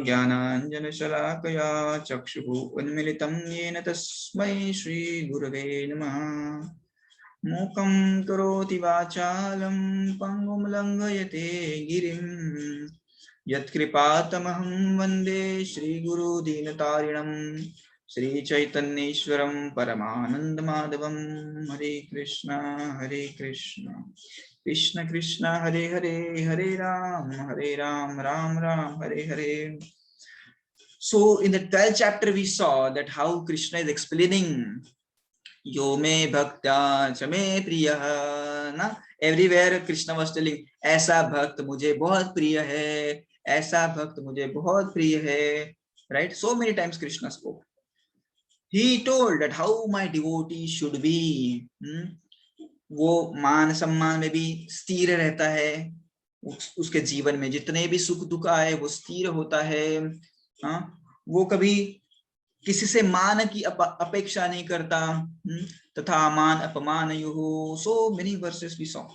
ज्ञानाञ्जनशलाकया चक्षुः उन्मिलितं येन तस्मै श्रीगुरवे नमः। मूकं करोति वाचालं पङ्गुं लङ्घयते गिरिं यत्कृपातमहं वन्दे श्रीगुरुदीनतारिणं श्रीचैतन्येश्वरं परमानन्दमाधवं। हरे कृष्ण कृष्ण कृष्ण हरे हरे, हरे Ram Ram Ram Hare Hare. So in the 12th chapter we saw that how Krishna is explaining Yo me bhakta chame priya na. Everywhere Krishna was telling ऐसा भक्त मुझे बहुत प्रिय है, ऐसा भक्त मुझे बहुत प्रिय है. Right? So many times Krishna spoke. He told that how my devotee should be. वो मान सम्मान में भी स्थिर रहता है, उसके जीवन में जितने भी सुख दुख आए वो स्थिर होता है. वो कभी किसी से मान की अपेक्षा नहीं करता. तथा मान अपमान युः. So many verses we saw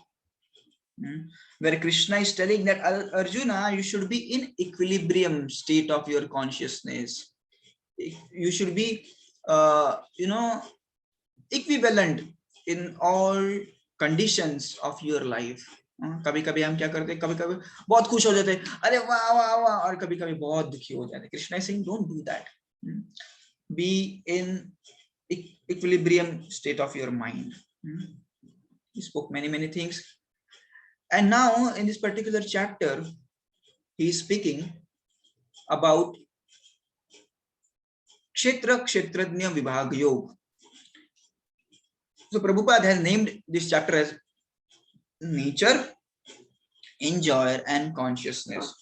where Krishna is telling that Arjuna, you should be in equilibrium state of your consciousness. You should be equivalent in all conditions of your life. कभी कभी हम क्या करते हैं, कभी कभी बहुत खुश हो जाते हैं, अरे वाह वाह वाह, और कभी कभी बहुत दुखी हो जाते हैं. Krishna is saying don't do that. Be in equilibrium state of your mind. He spoke many things, and now in this particular chapter he is speaking about kshetra kshetrajna vibhag yoga. So Prabhupada has named this chapter as nature, enjoyer and consciousness.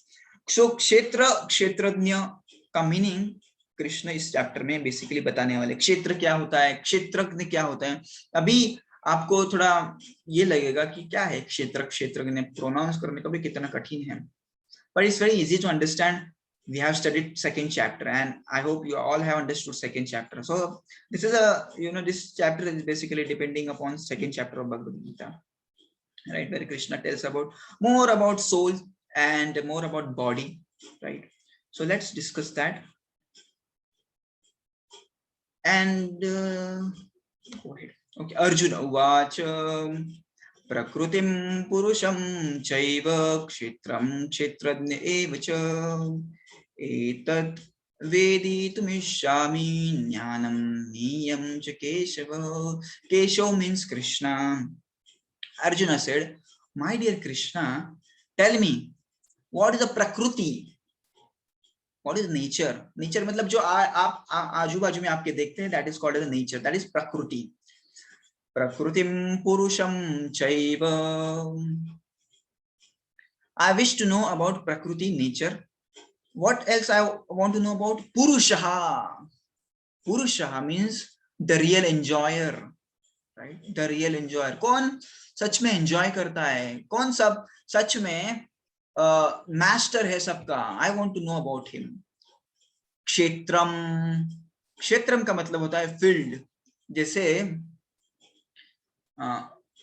So kshetra kshetrajna का meaning Krishna इस chapter में basically बताने वाले. क्षेत्र क्या होता है, क्षेत्रज्ञ क्या होता है. अभी आपको थोड़ा ये लगेगा कि क्या है क्षेत्र क्षेत्रज्ञ, प्रोनाउंस करने का भी कितना कठिन है, but it's very easy to understand. We have studied second chapter and I hope you all have understood second chapter. So this is a, this chapter is basically depending upon second chapter of Bhagavad Gita, right, where Krishna tells about more about soul and more about body, right. So let's discuss that. And go ahead. Okay. Arjuna uvacha prakrutim purusham chaiva kshetram kshetrajna eva cha etat veditumishami jnanam niyam cha keshava. Keshav means Krishna. Arjuna said, my dear Krishna, tell me, what is the prakruti? What is nature? Nature मतलब जो आप आजू बाजू में आपके देखते हैं, that is called as nature. That is prakriti. Prakrutim purusham chaiva. I wish to know about prakriti, nature. What else I want to know about purushaha? Purushaha means the real enjoyer, right? The real enjoyer. कौन सच में enjoy करता है? कौन सब सच में master है सबका? I want to know about him. क्षेत्रम, क्षेत्रम का मतलब होता है फील्ड. जैसे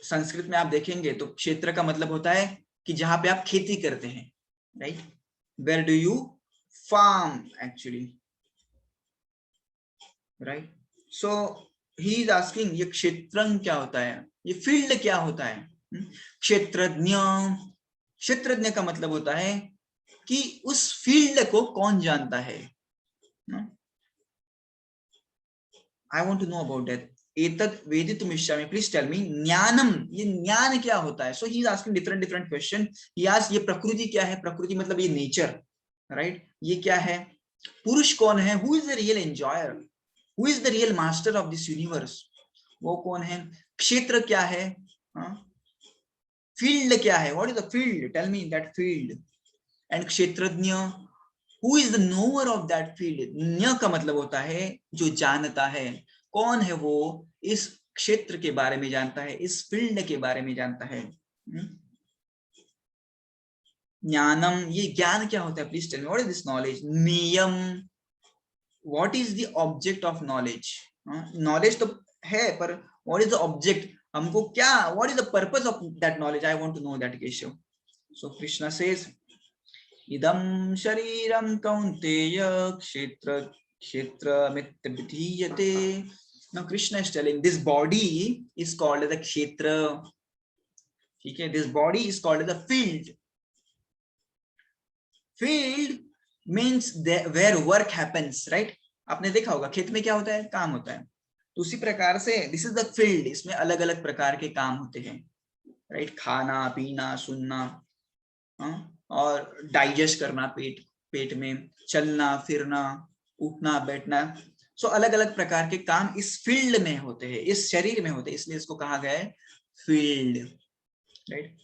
संस्कृत में आप देखेंगे तो क्षेत्र का मतलब होता है कि जहां पे आप खेती करते हैं, right. Where do you farm actually, right. So he is asking ये क्षेत्रम क्या होता है, ये फील्ड क्या होता है. क्षेत्रज्ञ, क्षेत्रज्ञ का मतलब होता है कि उस फील्ड को कौन जानता है. I want to know about that. एतत् वेदितुमिच्छामि, please tell me. ज्ञानम, ये ज्ञान क्या होता है. So he is asking different question. He asks ये प्रकृति क्या है. प्रकृति मतलब ये nature, right. ये क्या है. पुरुष कौन है. Who is the real enjoyer? Who is the real master of this universe? वो कौन है. क्षेत्र क्या है. फील्ड क्या है. What is the field? Tell me that field. And क्षेत्रज्ञ, who is the knower of that field? ज्ञ का मतलब होता है जो जानता है. कौन है वो इस क्षेत्र के बारे में जानता है, इस फील्ड के बारे में जानता है. ज्ञानम, ये ज्ञान क्या होता है. Please tell me, what is this knowledge. नियम, what is the object of knowledge. Knowledge तो है पर व्हाट इज द ऑब्जेक्ट, हमको क्या, what is the purpose of that knowledge. I want to know that Keshav. So Krishna says idam shariram kaunteya kshetra vidhiyate. Now Krishna is telling this body is called as a kshetra. Okay, this body is called as a field. Field means where work happens, right? आपने देखा होगा खेत में क्या होता है, काम होता है. तो उसी प्रकार से दिस इज द फील्ड. इसमें अलग अलग प्रकार के काम होते हैं, राइट? खाना पीना सुनना, और डाइजेस्ट करना पेट में, चलना फिरना, उठना बैठना. सो अलग अलग प्रकार के काम इस फील्ड में होते हैं, इस शरीर में होते हैं, इसलिए इसको कहा गया है फील्ड, राइट?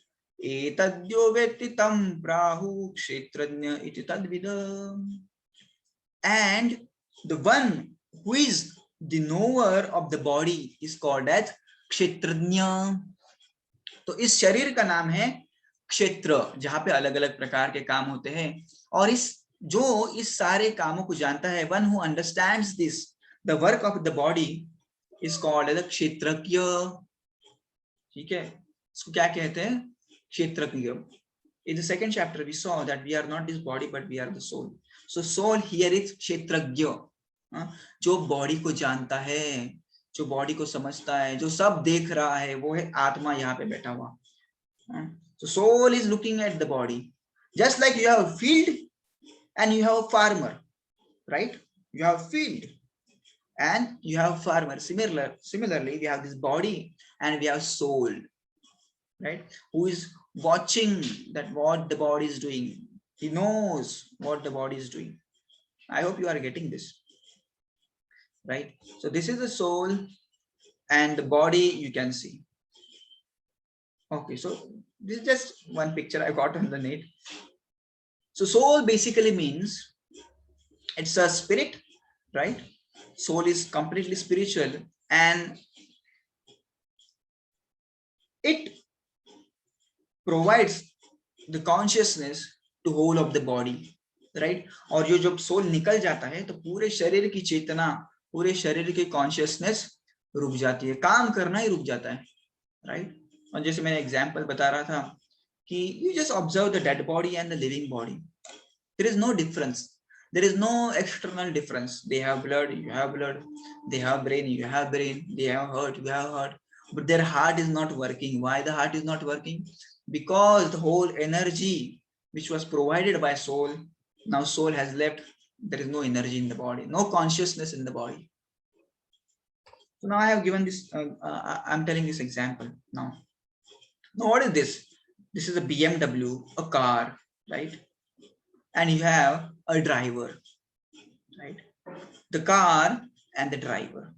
एतद्यो वेत्ति तं प्राहु क्षेत्रज्ञ इति तद्विद. And the one who is the knower of the body is called as क्षेत्रज्ञ. तो इस शरीर का नाम है क्षेत्र, जहां पे अलग अलग प्रकार के काम होते हैं. और इस सारे कामों को जानता है, one who understands this the work of the body is called as क्षेत्रज्ञ. ठीक है, इसको क्या कहते हैं? क्षेत्रज्ञ. In the second chapter we saw that we are not this body but we are the soul. So soul here is क्षेत्रज्ञ, जो बॉडी को जानता है, जो बॉडी को समझता है, जो सब देख रहा है, वो है आत्मा यहाँ पे बैठा हुआ. So soul is looking at the body, just like you have a field and you have a farmer, right? You have field and you have farmer. Similarly, we have this body and we have soul, right? Who is watching that what the body is doing. He knows what the body is doing. I hope you are getting this, right? So this is the soul and the body you can see. Okay, so this is just one picture I got on the net. So soul basically means it's a spirit, right? Soul is completely spiritual and it provides the consciousness to whole of the body, right? और ये जब soul निकल जाता है तो पूरे शरीर की चेतना, पूरे शरीर की कॉन्शियसनेस रुक जाती है, काम करना ही रुक जाता है, राइट? और जैसे मैंने एग्जांपल बता रहा था कि you just observe the dead body and the living body. There is no difference. There is no external difference. They have blood, you have blood. They have brain, you have brain. They have heart, you have heart. But their heart is not working. Why the heart is not working? Because the whole energy which was provided by soul, now soul has left. There is no energy in the body, no consciousness in the body. So now I have given this, I'm telling this example now. Now what is this? This is a BMW, a car, right? And you have a driver, right? The car and the driver,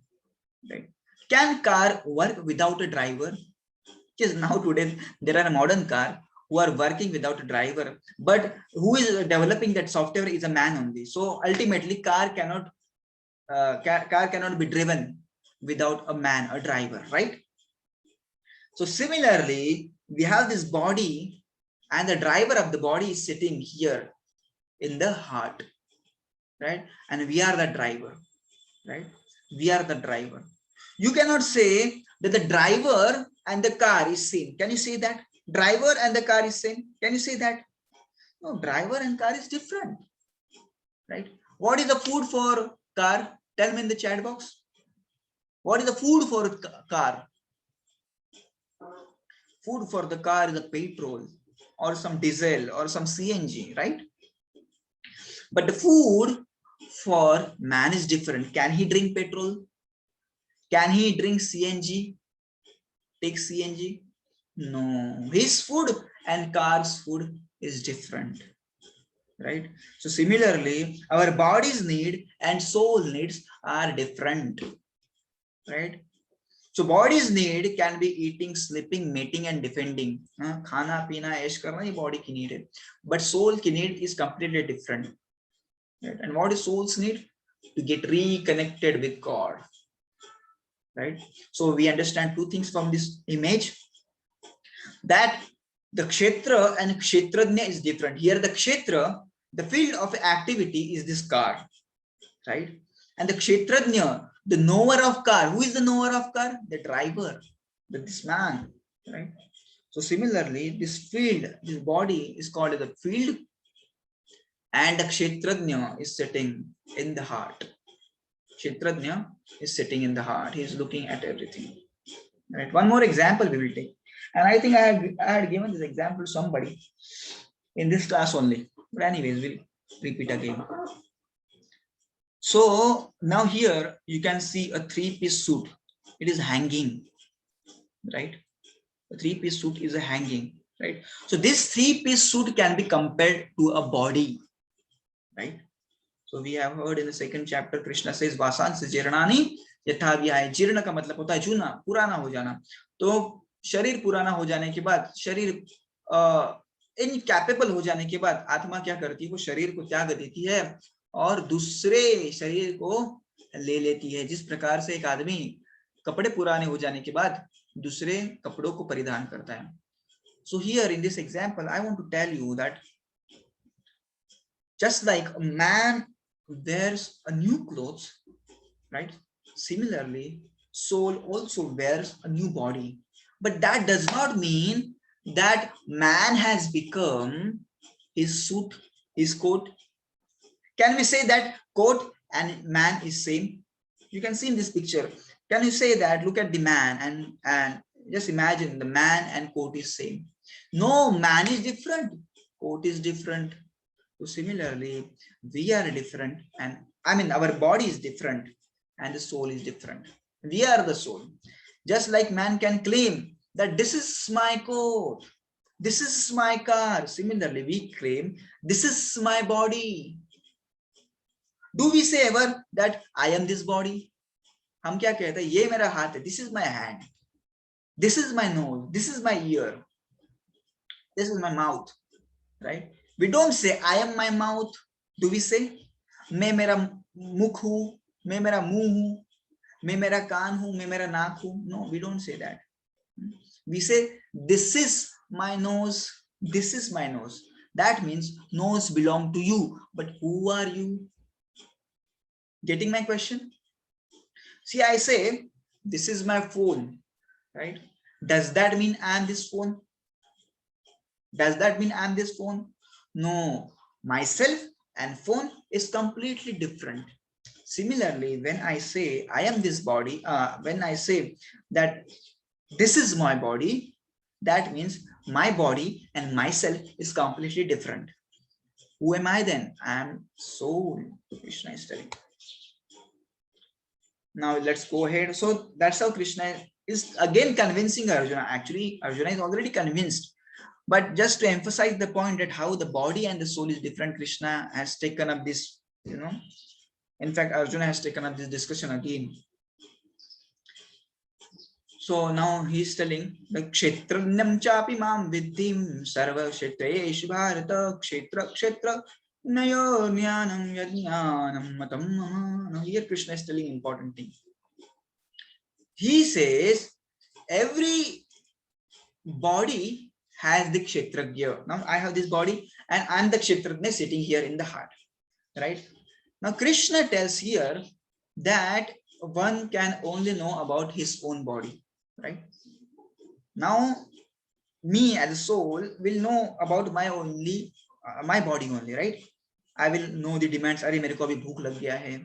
right? Can car work without a driver? Yes, now today there are a modern car who are working without a driver, but who is developing that software is a man only. So ultimately car cannot be driven without a man, a driver, right? So similarly, we have this body and the driver of the body is sitting here in the heart, right? And we are the driver, right? We are the driver. You cannot say that the driver and the car is same. Can you say that? Driver and the car is same. Can you say that? No, driver and car is different, right? What is the food for car? Tell me in the chat box. What is the food for car? Food for the car is a petrol or some diesel or some CNG, right? But the food for man is different. Can he drink petrol? Can he drink CNG? Take CNG? No. His food and car's food is different, right? So similarly, our body's need and soul needs are different, right? So body's need can be eating, sleeping, mating and defending. Khana, pina, ऐश करना ये body की need है. But soul की need is completely different. Right? And what is soul's need? To get reconnected with God. Right? So we understand two things from this image, that the kshetra and kshetrajna is different. Here the kshetra, the field of activity is this car, right? And the kshetrajna, the knower of car. Who is the knower of car? The driver, this man, right? So similarly, this field, this body is called the field, and the Kshetrajna is sitting in the heart. Kshetrajna is sitting in the heart. He is looking at everything. Right. One more example we will take, and I think I had given this example to somebody in this class only. But anyways, we'll repeat again. So now here you can see a three-piece suit. It is hanging, right? A three-piece suit is a hanging, right? So this three-piece suit can be compared to a body, right? So we have heard in the second chapter, Krishna says, "Vasansa jirnani यथा व्याय." जीर्ण का मतलब होता है चूना, पुराना हो जाना. तो शरीर पुराना हो जाने के बाद, शरीर इनकैपेबल हो जाने के बाद आत्मा क्या करती है? वो शरीर को त्याग देती है और दूसरे शरीर को ले लेती है. जिस प्रकार से एक आदमी कपड़े पुराने हो जाने के बाद दूसरे कपड़ों को परिधान करता है. So here in this example, I want to tell you that just like a man wears a new clothes, right? Similarly, soul also wears a new body. But that does not mean that man has become his suit, his coat. Can we say that coat and man is same? You can see in this picture. Can you say that? Look at the man and just imagine the man and coat is same. No, man is different. Coat is different. So similarly, we are different, and I mean our body is different and the soul is different. We are the soul. Just like man can claim that this is my coat, this is my car. Similarly, we claim this is my body. Do we say ever that I am this body? हम क्या कहते हैं? ये मेरा हाथ है. This is my hand. This is my nose. This is my ear. This is my mouth. Right? We don't say I am my mouth. Do we say मैं मेरा मुख हूँ, मैं मेरा मुंह हूँ, मैं मेरा कान हूँ, मैं मेरा नाक हूँ? No, we don't say that. We say this is my nose, this is my nose. That means nose belong to you. But who are you? Getting my question? See, I say this is my phone, right? Does that mean I am this phone? Does that mean I am this phone? No, myself and phone is completely different. Similarly, when I say I am this body, when I say that this is my body, that means my body and myself is completely different. Who am I then? I am soul. Krishna is telling. Now let's go ahead. So that's how Krishna is again convincing Arjuna. Actually, Arjuna is already convinced. But just to emphasize the point that how the body and the soul is different, Krishna has taken up this, in fact, Arjuna has taken up this discussion again. So now he's telling the Kshetranyam chapi mam viddhim sarva kshetreshu bharata kshetra nayo jnanam yajnanam matam mama. Now here Krishna is telling important thing. He says every body has the kshetrajna. Now I have this body and I'm the kshetrajna sitting here in the heart, right? Now Krishna tells here that one can only know about his own body, right? Now me as a soul will know about my body only, right? I will know the demands. अरे मेरे को अभी भूख लग गया है,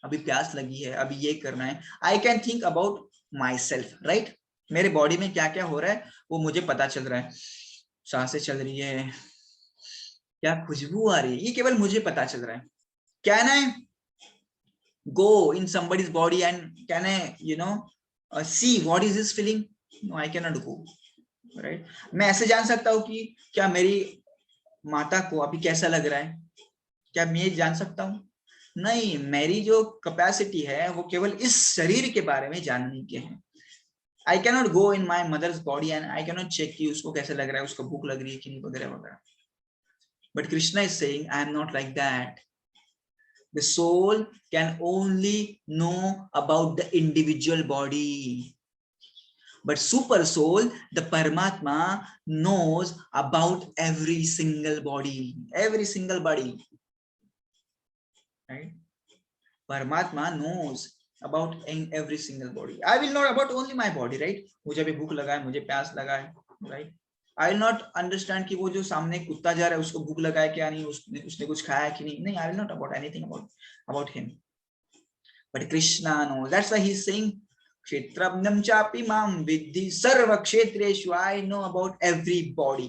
अभी प्यास लगी है, अभी ये करना है. I can think about myself, right? मेरे बॉडी में क्या क्या हो रहा है वो मुझे पता चल रहा है. सांसें चल रही है, क्या खुशबू आ रही है, ये केवल मुझे पता चल रहा है. Can I go in somebody's body and can I see what is this feeling? No, I cannot go, right? मैं ऐसे जान सकता हूँ कि क्या मेरी माता को अभी कैसा लग रहा है, क्या मैं ये जान सकता हूँ? नहीं, मेरी जो कैपेसिटी है वो केवल इस शरीर के बारे में जानने की है. I cannot go in my mother's body and I cannot check कि उसको कैसे लग रहा है, उसको भूख लग रही है कि नहीं वगैरह वगैरह. But Krishna is saying I am not like that. The soul can only know about the individual body. But super soul, the Paramatma, knows about every single body. Every single body. Right? Paramatma knows about every single body. I will know about only my body, right? मुझे भी भूख लगा है, मुझे प्यास लगा है, right? I will not understand कि वो जो सामने कुत्ता जा रहा है उसको भूख लगा है क्या नहीं, उसने कुछ खाया कि नहीं, I will not about anything about him, but Krishna knows. That's why he's saying kshetrabhyam chapi mam vidhi sarva kshetreshu. I know about everybody,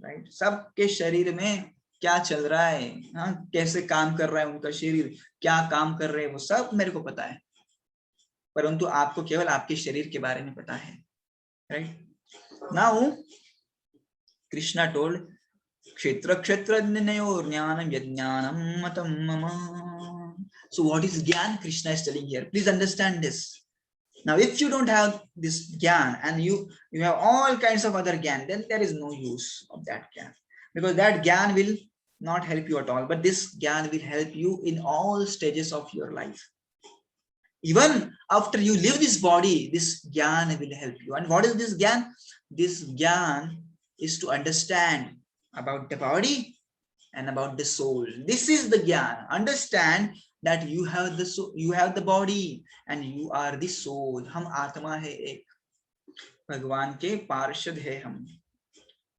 right? सबके शरीर में क्या चल रहा है, हाँ, कैसे काम कर रहा है उनका शरीर, क्या काम कर रहे हैं, वो सब मेरे को पता है, परंतु आपको केवल आपके शरीर के बारे में पता है, राइट? नाउ कृष्णा टोल्ड क्षेत्र क्षेत्रज्ञयोर ज्ञानम यज्ञानम मतं मम. So what is Gyan? Krishna is telling here. Please understand this. Now, if you don't have this Gyan and you have all kinds of other Gyan, then there is no use of that Gyan, because that Gyan will not help you at all. But this Gyan will help you in all stages of your life. Even after you leave this body, this Gyan will help you. And what is this Gyan? This Gyan is to understand about the body and about the soul. This is the Gyan. Understand that you have the soul, you have the body and you are the soul. हम आत्मा है एक, भगवान के पार्षद है हम,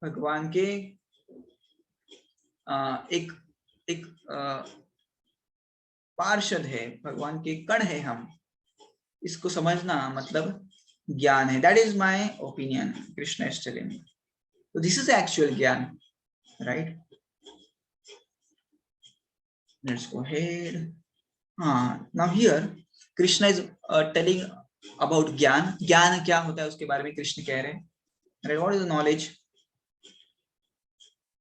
भगवान के एक पार्षद है, भगवान के कण है हम. इसको समझना मतलब ज्ञान है. That is my opinion. Krishna is telling me. So this is the actual Gyan, right? Let's go ahead. Now here Krishna is telling about Gyan. Gyan क्या होता है उसके बारे में कृष्ण कह रहे हैं. Right? What is the knowledge?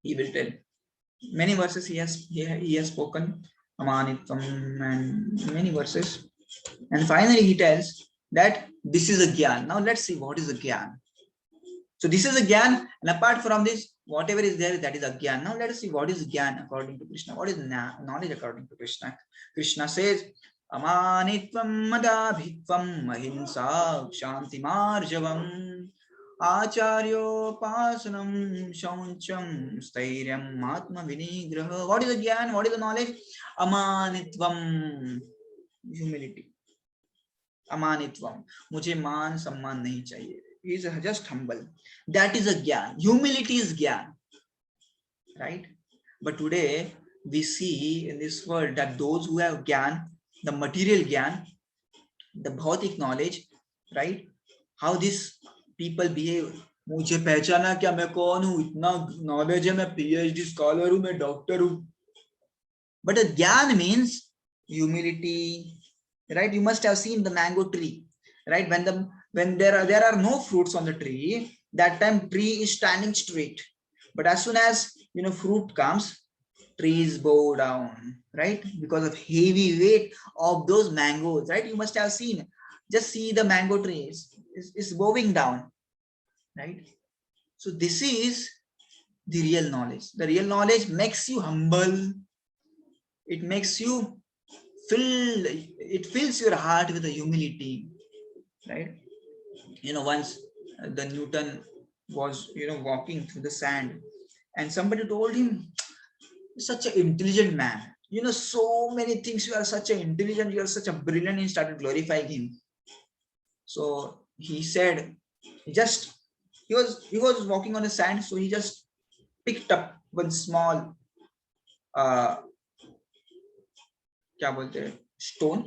He will tell. Many verses he has spoken, Amanitvam and many verses. And finally he tells that this is a Gyan. Now let's see what is a Gyan. So this is a Gyan, and apart from this, whatever is there, that is a Gyan. Now let us see what is Gyan according to Krishna. What is knowledge according to Krishna? Krishna says, Amanitvam madabhitvam ahimsa shantimarjavam acharyopasanam shauncham stairyam atma vinigraha. What is the Gyan? What is the knowledge? Amanitvam, humility. Amanitvam, मुझे मान सम्मान नहीं चाहिए. He is just humble. That is a Gyan. Humility is Gyan, right? But today we see in this world that those who have Gyan, the material Gyan, the bhautik knowledge, right? How these people behave. मुझे पहचाना क्या, मैं कौन हूँ, इतना knowledge है, मैं PhD scholar हूँ, मैं doctor हूँ. But a Gyan means humility, right? You must have seen the mango tree, right? When there are no fruits on the tree, that time tree is standing straight. But as soon as fruit comes, trees bow down, right? Because of heavy weight of those mangoes, right? You must have seen. Just see the mango tree is bowing down, right? So this is the real knowledge. The real knowledge makes you humble. It makes you it fills your heart with the humility, right? Once the Newton was walking through the sand, and somebody told him, such an intelligent man, so many things, you are such an intelligent, you are such a brilliant. He started glorifying him. So he said, he was walking on the sand, so he just picked up one small क्या बोलते हैं, stone,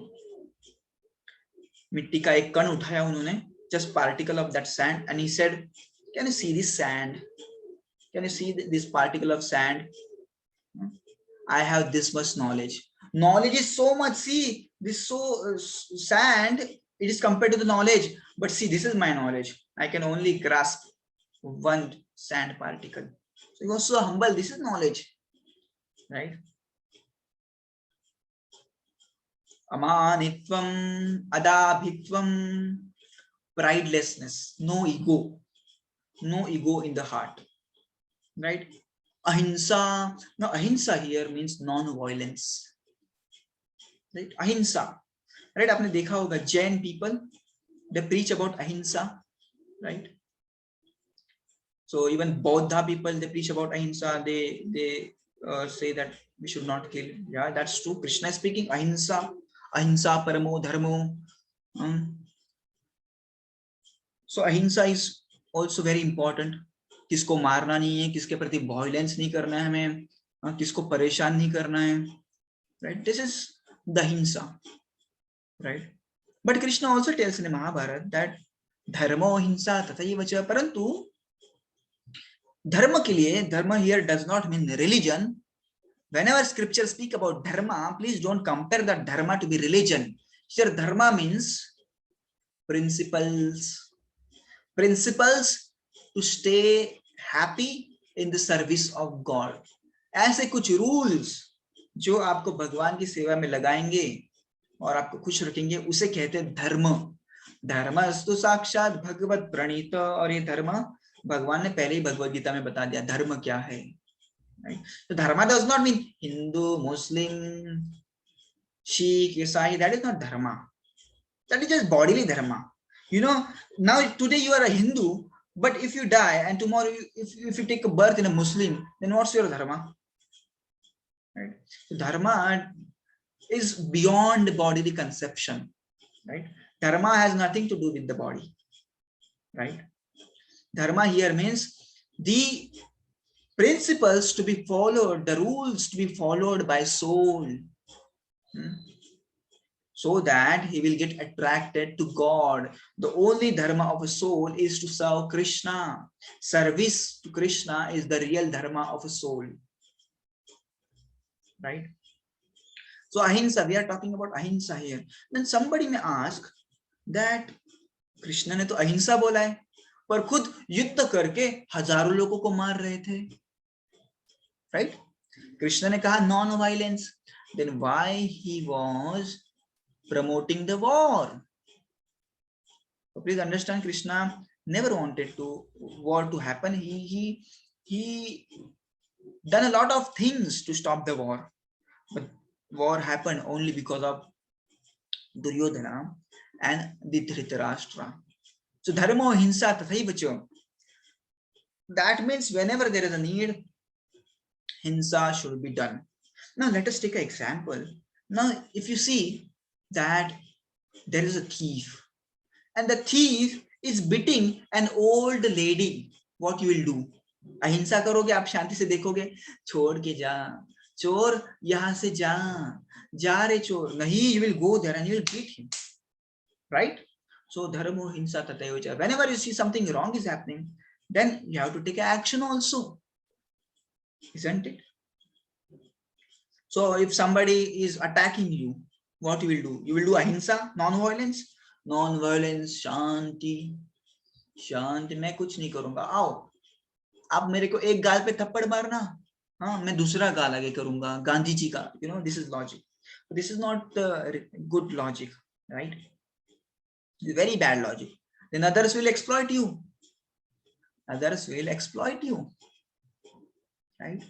मिट्टी का एक कण उठाया उन्होंने, just particle of that sand, and he said, can you see this sand? Can you see this particle of sand? I have this much knowledge. Knowledge is so much. See this sand, it is compared to the knowledge, but see, this is my knowledge. I can only grasp one sand particle. So he was so humble. This is knowledge, right? Amanitvam, adabhitvam, pridelessness, no ego in the heart, right? Ahimsa. Now ahimsa here means non-violence, right? Ahimsa, right? आपने देखा होगा Jain people, they preach about ahimsa, right? So even Buddha people, they preach about ahimsa. They say that we should not kill. Yeah, that's true. Krishna is speaking ahimsa paramo dharmo. So ahimsa is also very important. किसको मारना नहीं है, किसके प्रति violence नहीं करना है हमें, किसको परेशान नहीं करना है, right? This is the ahimsa, right? But Krishna also tells in Mahabharata that dharma ahimsa tathaiva cha, परंतु धर्म के लिए, dharma here does not mean religion. Whenever scriptures speak about dharma, please don't compare that dharma to be religion. Here dharma means principles, principles to stay happy in the service of God. ऐसे कुछ rules जो आपको भगवान की सेवा में लगाएंगे और आपको खुश रखेंगे, उसे कहते हैं धर्म. धर्मस्तु साक्षात भगवत प्रणीत. और ये धर्म भगवान ने पहले ही भगवत गीता में बता दिया धर्म क्या है. Right? So dharma does not mean Hindu, Muslim, Sikh, Isai. That is not dharma. That is just bodily dharma. You know, now today you are a Hindu, but if you die and tomorrow if you take a birth in a Muslim, then what's your dharma? Right? So dharma is beyond bodily conception. Right? Dharma has nothing to do with the body. Right? Dharma here means the principles to be followed, the rules to be followed by soul, so that he will get attracted to God. The only dharma of a soul is to serve Krishna. Service to Krishna is the real dharma of a soul. Right? So ahimsa, we are talking about ahimsa here. Then somebody may ask that Krishna ने तो अहिंसा बोला है, पर खुद युद्ध करके हजारों लोगों को मार रहे थे. Right? Krishna ने कहा non-violence. Then why he was promoting the war? So please understand, Krishna never wanted war to happen. He done a lot of things to stop the war, but war happened only because of Duryodhana and the Dhritarashtra. So dharma hinsa tathaiva cha. That means whenever there is a need, hinsa should be done. Now let us take an example. Now if you see that there is a thief and the thief is beating an old lady, what you will do? अहिंसा करोगे, आप शांति से देखोगे, छोड़ के जा चोर, यहाँ से जा रे चोर, नहीं, you will go there and you will beat him. Right? So dharma hinsa tathaiva cha. Whenever you see something wrong is happening, then you have to take action also, isn't it? So if somebody is attacking you, what you will do? You will do ahimsa, non-violence. Non-violence, shanti, शांति, मैं कुछ नहीं करूंगा, आओ आप मेरे को एक गाल पे थप्पड़ मारना, हाँ मैं दूसरा गाल आगे करूंगा, गांधी जी का. You know, this is logic. This is not good logic, right? It's very bad logic. Then others will exploit you. Others will exploit you, right?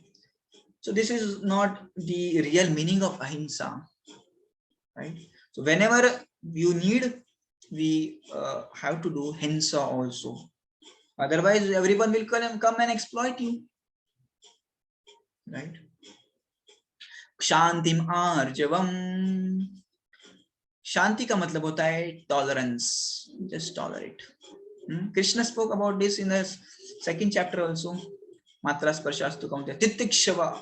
So this is not the real meaning of ahimsa, right? So whenever you need, we have to do hinsa also. Otherwise, everyone will come and exploit you, right? Shantim arjavam. Shanti का मतलब होता है tolerance. Just tolerate. Krishna spoke about this in the second chapter also. Matra sparshasthu kaunteya titikshava.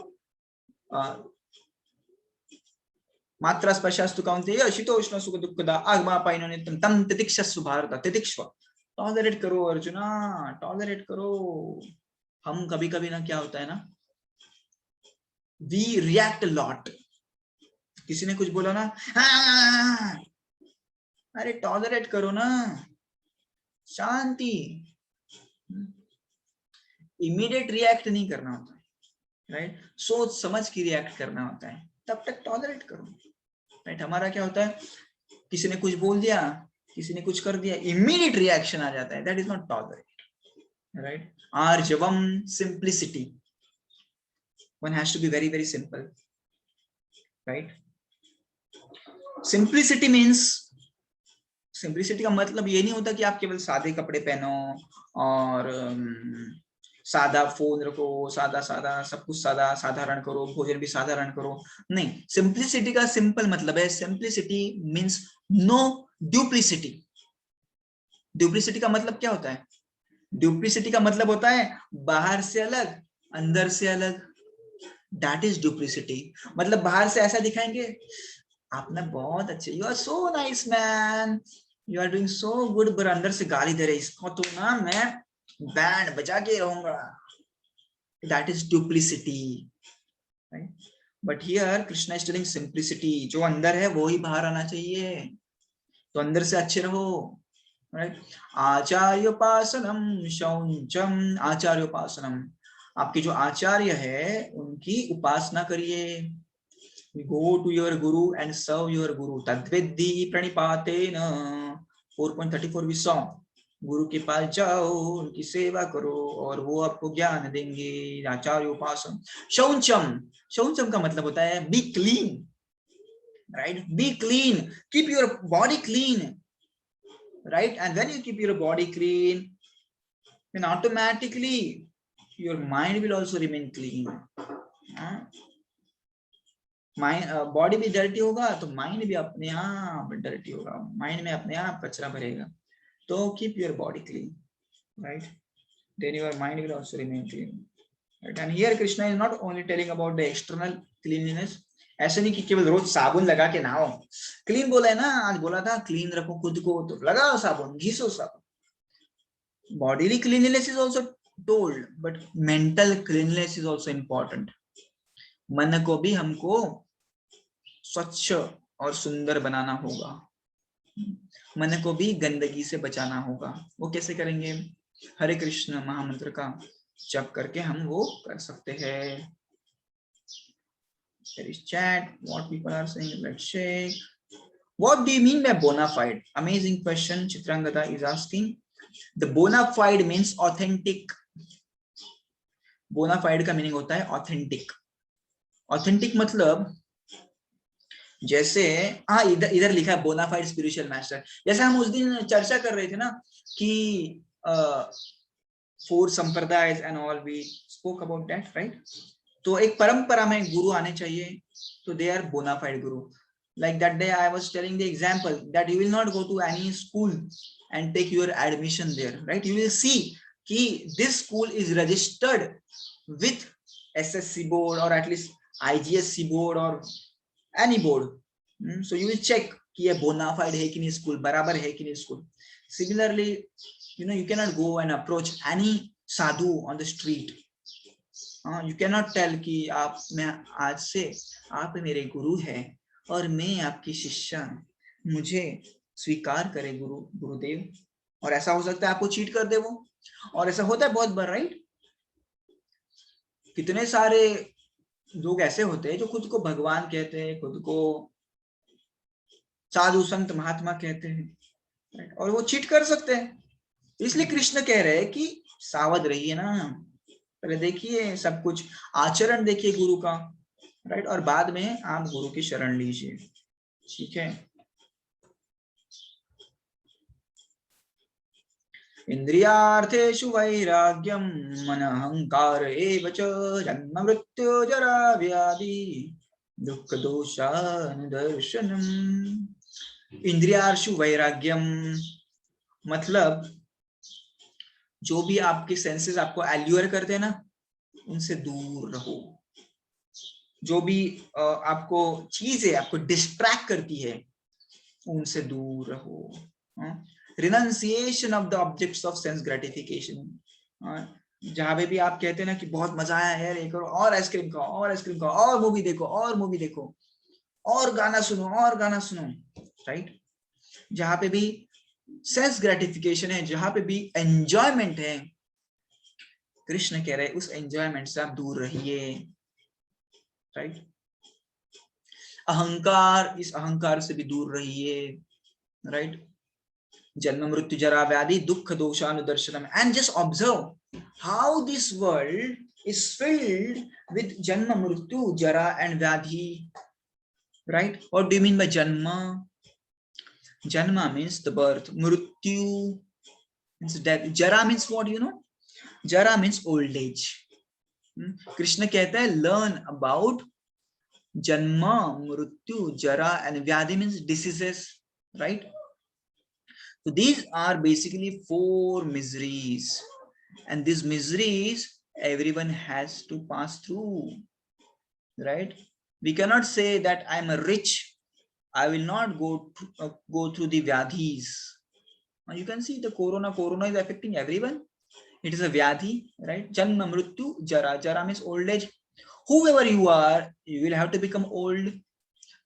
Matra sparshasthu kaunteya shitoshna sukha dukkada agma painonitam tam titikshassu bharata. Titikshva. Tolerate करो arjuna, tolerate करो. हम कभी कभी ना क्या होता है ना, we react a lot. किसी ने कुछ बोला ना, अरे टॉलरेट करो ना, शांति. इमीडिएट रिएक्ट नहीं करना होता है, राइट? सोच समझ के रिएक्ट करना होता है, तब तक टॉलरेट करो, राइट? हमारा क्या होता है, किसी ने कुछ बोल दिया, किसी ने कुछ कर दिया, इमीडिएट रिएक्शन आ जाता है. That is not tolerate, right? आर्जवम, simplicity. One has to be very, very simple, right? Simplicity means, simplicity का मतलब ये नहीं होता कि आप केवल सादे कपड़े पहनो और सादा फोन रखो, सादा सब कुछ साधारण करो, भोजन भी साधारण करो. नहीं, सिंप्लिसिटी का सिंपल मतलब है, सिंप्लिसिटी मीन्स नो ड्यूप्लिसिटी. ड्यूप्लिसिटी का मतलब क्या होता है? डुप्लिसिटी का मतलब होता है बाहर से अलग, अंदर से अलग। That is duplicity. मतलब बाहर से ऐसा दिखाएंगे, आप ना बहुत अच्छे, you are so nice man, you are doing so good, पर अंदर से गाली दे रहे, इसको तो ना मैं बैंड बजा के रहूंगा। That is duplicity, right? But here Krishna is telling simplicity, जो अंदर है वो ही बाहर आना चाहिए, तो अंदर से अच्छे रहो, राइट? आचार्योपासनम शौचम, आचार्योपासनम, आपके जो आचार्य है उनकी उपासना करिए। Go to your guru and serve your guru. Tadveddi pranipatena. 4.34 we saw. गुरु के पास जाओ, उनकी सेवा करो और वो आपको ज्ञान देंगे। आचार्य उपासन। शौचम, शौचम का मतलब होता है B clean, right? B clean, keep your body clean, right? And when you keep your body clean, then automatically your mind will also remain clean. Mind, body भी डर्टी होगा तो माइंड भी अपने आप डर्टी होगा, माइंड में अपने आप कचरा भरेगा। तो keep your body clean, right? Then your mind will also remain clean, right? And here Krishna is not only telling about the external cleanliness. ऐसे नहीं कि केवल रोज साबुन लगा के नहाओ। क्लीन बोला है ना, आज बोला था क्लीन रखो खुद को, तो लगाओ साबुन, घिसो साबुन। Bodily cleanliness is also told, but mental cleanliness is also important. मन को भी हमको स्वच्छ और सुंदर बनाना होगा, मन को भी गंदगी से बचाना होगा। वो कैसे करेंगे? हरे कृष्ण महामंत्र का जप करके हम वो कर सकते हैं। There is chat, what people are saying, let's check. What do you mean by bona fide? Amazing question Chitrangada is asking. The bona fide means authentic. Bona fide का मीनिंग होता है authentic. Authentic मतलब जैसे, हाँ इधर लिखा है bonafide spiritual master. जैसे हम उस दिन चर्चा कर रहे थे ना कि 4 संप्रदायज and all, we spoke about that, right? तो एक परंपरा में गुरु आने चाहिए, तो they are bonafide guru. Like that day I was telling the example that you will not go to any school and take your admission there, right? You will see कि this school is registered with SSC board or at least IGSC board or any board. So you will check कि ये bonafide है कि नहीं, school बराबर है कि नहीं school. Similarly, you cannot go and approach any sadhu on the street. You cannot tell कि मैं आज से आप मेरे गुरु हैं और मैं आपकी शिष्या, मुझे स्वीकार करे गुरुदेव। और ऐसा हो सकता है आपको चीट कर दे वो, और ऐसा होता है बहुत बार, राइट? कितने सारे लोग ऐसे होते हैं जो खुद को भगवान कहते हैं, खुद को साधु संत महात्मा कहते हैं, और वो चीट कर सकते हैं। इसलिए कृष्ण कह रहे हैं कि सावध रहिए ना, पहले देखिए सब कुछ, आचरण देखिए गुरु का, राइट? और बाद में आप गुरु की शरण लीजिए, ठीक है? इंद्रियार्थेषु वैराग्यम मन अहंकार एव च जन्म मृत्यु जरा व्याधि दुख दोषानुदर्शनम। इंद्रियार्थेषु वैराग्यम मतलब जो भी आपके सेंसेस आपको एल्यूर करते हैं ना, उनसे दूर रहो। जो भी आपको चीजें आपको डिस्ट्रैक्ट करती है, उनसे दूर रहो। Renunciation of the objects of sense gratification. जहां पे भी आप कहते हैं ना कि बहुत मजा आया है, ये करो, और आइसक्रीम खाओ, और आइसक्रीम खाओ, और मूवी देखो, और मूवी देखो, और गाना सुनो, और गाना सुनो, राइट? जहां पे भी सेंस ग्रेटिफिकेशन है, जहां पे भी एंजॉयमेंट है, कृष्ण कह रहे हैं उस एंजॉयमेंट से आप दूर रहिए, राइट? अहंकार, इस अहंकार से भी दूर रहिए, राइट? जन्म मृत्यु जरा व्याधि दुख दोषानुदर्शनम। And just observe how this world is filled with janma mrityu jara and vyadhi, right? What do you mean by janma? Janma means the birth, mrityu means death, jara means what? Jara means old age. Krishna कहता है learn about janma mrityu jara and vyadhi means diseases, right? So these are basically 4 miseries, and these miseries everyone has to pass through, right? We cannot say that I'm a rich, I will not go through the vyadhis. You can see the corona is affecting everyone. It is a vyadhi, right? Janma, mrityu, jara. Jara means old age. Whoever you are, you will have to become old.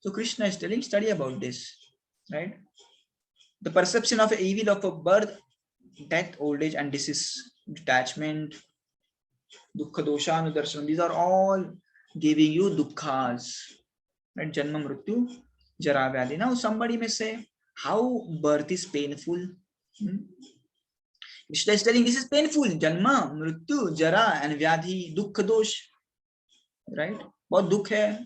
So Krishna is telling, study about this, right? The perception of evil of a birth, death, old age, and disease, detachment, dukkha dosha anudarshan. These are all giving you dukkhas, right? Janma, mrityu, jara, vyadhi. Now somebody may say, how birth is painful? Krishna is telling this is painful. Janma, mrityu, jara, and vyadhi, dukkha dosh, right? बहुत दुख है.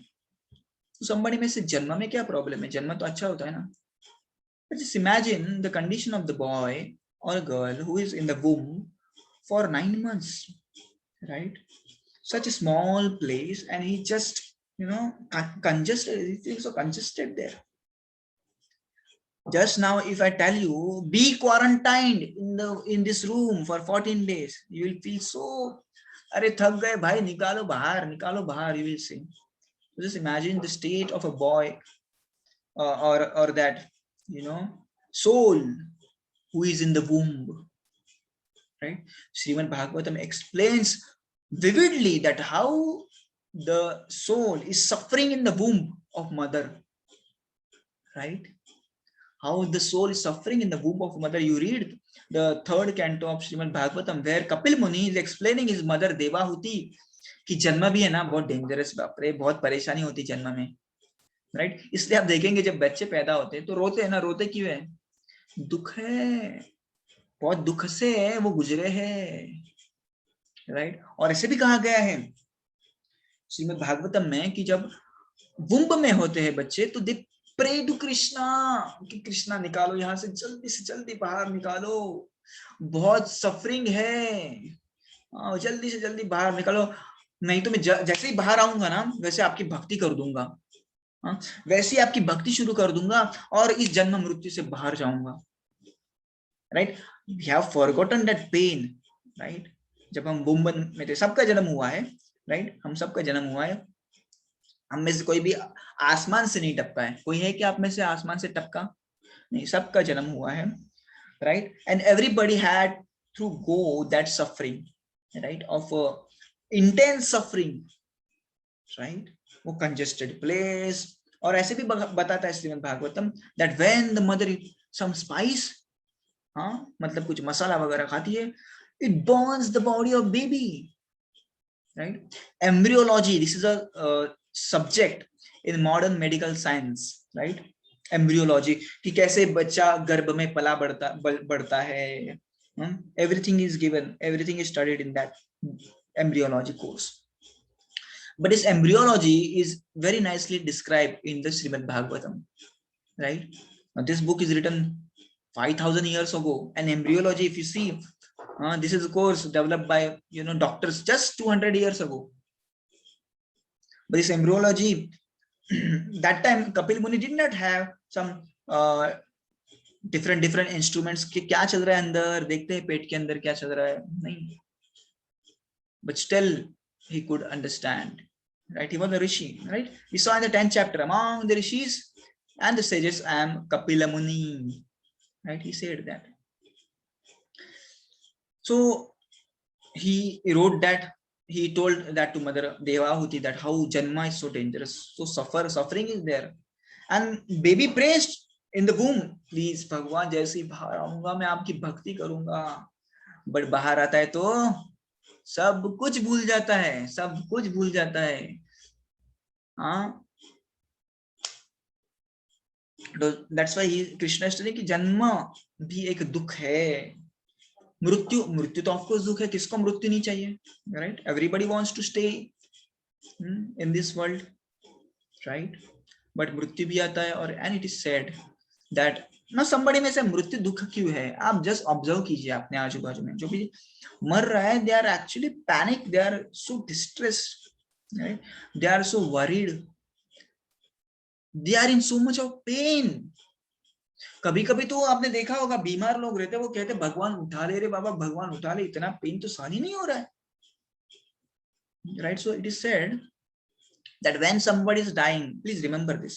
Somebody may say, जन्म में क्या problem है? जन्म तो अच्छा होता है ना. But just imagine the condition of the boy or girl who is in the womb for 9 months, right? Such a small place, and he just, congested. He feels so congested there. Just now, if I tell you, be quarantined in this room for 14 days, you will feel so, अरे थक गए भाई, निकालो बाहर, you will say. Just imagine the state of a boy or that, soul who is in the womb, right? Srimad Bhagavatam explains vividly that how the soul is suffering in the womb of mother, right? How the soul is suffering in the womb of mother. You read the 3rd canto of Srimad Bhagavatam, where Kapil Muni is explaining his mother Devahuti कि जन्म भी है ना बहुत dangerous, बाप रे, बहुत परेशानी होती जन्म में, राइट? इसलिए आप देखेंगे जब बच्चे पैदा होते हैं तो रोते हैं ना. रोते क्यों है? दुख है, बहुत दुख से वो गुजरे हैं, राइट? और ऐसे भी कहा गया है श्रीमद् भागवतम में कि जब वुम्ब में होते हैं बच्चे तो दे प्रे टू कृष्णा कि कृष्णा निकालो यहाँ से जल्दी बाहर निकालो, बहुत सफरिंग है, जल्दी से जल्दी बाहर निकालो, नहीं तो मैं जैसे ही बाहर आऊंगा ना वैसे आपकी भक्ति कर दूंगा, वैसे ही आपकी भक्ति शुरू कर दूंगा और इस जन्म मृत्यु से बाहर जाऊंगा, right? We have forgotten that pain, right? जब हम वुम्बन में थे, सबका जन्म हुआ है, राइट? हम सबका जन्म हुआ है. हम में से कोई भी आसमान से नहीं टपका है. कोई है कि आप में से आसमान से टपका? नहीं, सबका जन्म हुआ है, right? And everybody had to go that suffering, right, of intense suffering, right? वो कंजेस्टेड प्लेस. और ऐसे भी बताता है Shrimad Bhagavatam that when the mother some spice, मतलब कुछ मसाला वगैरह खाती है, it burns the body of baby, right? Embryology, this is a subject in modern medical science, right? Embryology कि कैसे बच्चा गर्भ में पला बढ़ता है, everything is given, everything is studied in that embryology course. But this embryology is very nicely described in the Srimad Bhagavatam, right? Now, this book is written 5,000 years ago, and embryology, if you see, this is a course developed by doctors just 200 years ago. But this embryology, that time Kapil Muni did not have some different instruments कि क्या चल रहा है अंदर, देखते हैं पेट के अंदर क्या चल रहा है, नहीं. But still he could understand, right? He was a rishi, right? We saw in the 10th chapter, among the rishis and the sages, I am Kapila Muni, right? He said that. So he wrote that, he told that to mother Devahuti that how janma is so dangerous, so suffering is there, and baby praised in the womb, please भगवान जैसे ही बाहर आऊंगा मैं आपकी भक्ति करूंगा. But बाहर आता है तो सब कुछ भूल जाता है, सब कुछ भूल जाता है. That's why Krishna is telling कि जन्म भी एक दुख है. मृत्यु तो ऑफ कोर्स दुख है, किसको मृत्यु नहीं चाहिए, right? Everybody wants to stay in this world, right? But मृत्यु भी आता है. और and it is said that ना somebody में से मृत्यु दुख क्यों है, आप जस्ट ऑब्जर्व कीजिए अपने आजू बाजू में जो भी मर रहा है, they are actually panic, they are so distressed, right? They are so worried, they are in so much of pain. कभी कभी तो आपने देखा होगा बीमार लोग रहते हैं, वो कहते भगवान उठा ले रे बाबा, भगवान उठा ले, इतना पेन तो सहन ही नहीं हो रहा है, right? So it is said that when somebody is dying, please remember this,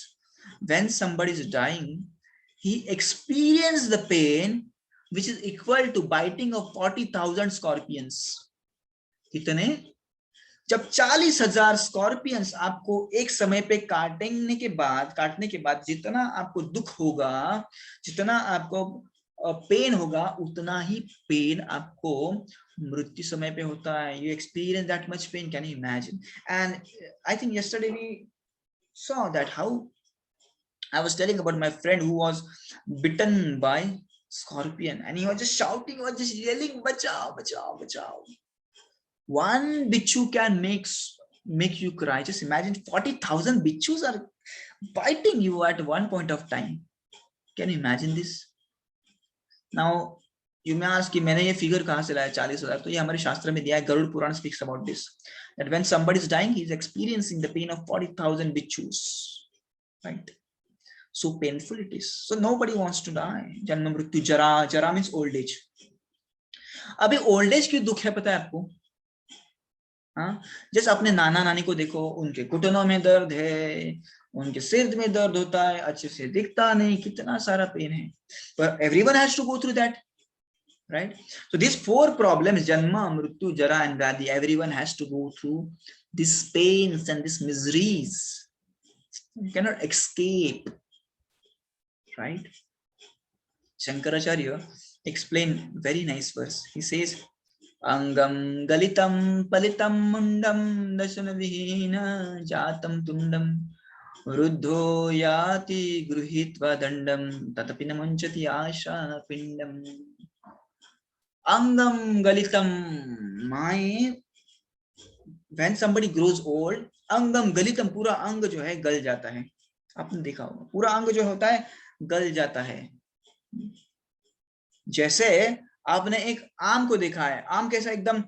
when somebody is dying, he experienced the pain which is equal to biting of 40,000 scorpions. कितने? जब 40,000 स्कॉर्पियंस आपको एक समय पे काटने के बाद जितना आपको दुख होगा, जितना आपको पेन होगा, उतना ही पेन आपको मृत्यु समय पे होता है. You experience that much pain, can you imagine? And I think yesterday we saw that how I was telling about my friend who was bitten by scorpion, and he was just shouting, he was just yelling, bachao, bachao, bachao. One bichu can make you cry. Just imagine 40,000 bichus are biting you at one point of time. Can you imagine this? Now you may ask कि मैंने ये figure कहाँ से लाया 40,000? तो ये हमारे शास्त्र में दिया है. Garuda Purana speaks about this, that when somebody is dying, he is experiencing the pain of 40,000 bichus, right? So painful it is. So nobody wants to die. जन्म मृत्यु जरा, जरा means old age. अभी ओल्ड एज क्यों दुख है पता है आपको? हाँ, जैसे अपने नाना नानी को देखो, उनके घुटनों में दर्द है, उनके सिर में दर्द होता है, अच्छे से दिखता नहीं, कितना सारा पेन है. पर everyone has to go through that, right? So these 4 problems, janma, mrityu, jara and vyadhi, everyone has to go through these pains and these miseries. You cannot escape, right? Shankaracharya explain very nice verse. He says, Angam galitam palitam mundam dasana vihina jatam tundam ruddho yati gruhitva dandam tatapina munchati asha pindam. Angam galitam, my, when somebody grows old, angam galitam, पूरा अंग जो है गल जाता है. आपने देखा होगा पूरा अंग जो होता है गल जाता है. जैसे आपने एक आम को देखा है, आम कैसा एकदम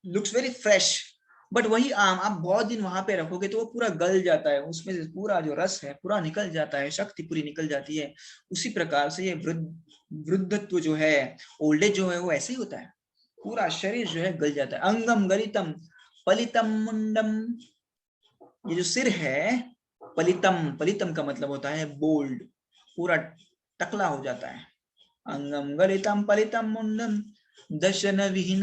लुक्स वेरी फ्रेश, बट वही आम आप बहुत दिन वहां पे रखोगे तो वो पूरा गल जाता है, उसमें से पूरा जो रस है पूरा निकल जाता है, शक्ति पूरी निकल जाती है. उसी प्रकार से ये वृद्धत्व जो है, ओल्ड एज जो है, वो ऐसे ही होता है, पूरा शरीर जो है गल जाता है. अंगम गलितम पलितम मुंडम, ये जो सिर है, पलितम, पलितम का मतलब होता है बोल्ड, पूरा टकला हो जाता है. अंगम गलितम पलितम मुंडम दशन विहीन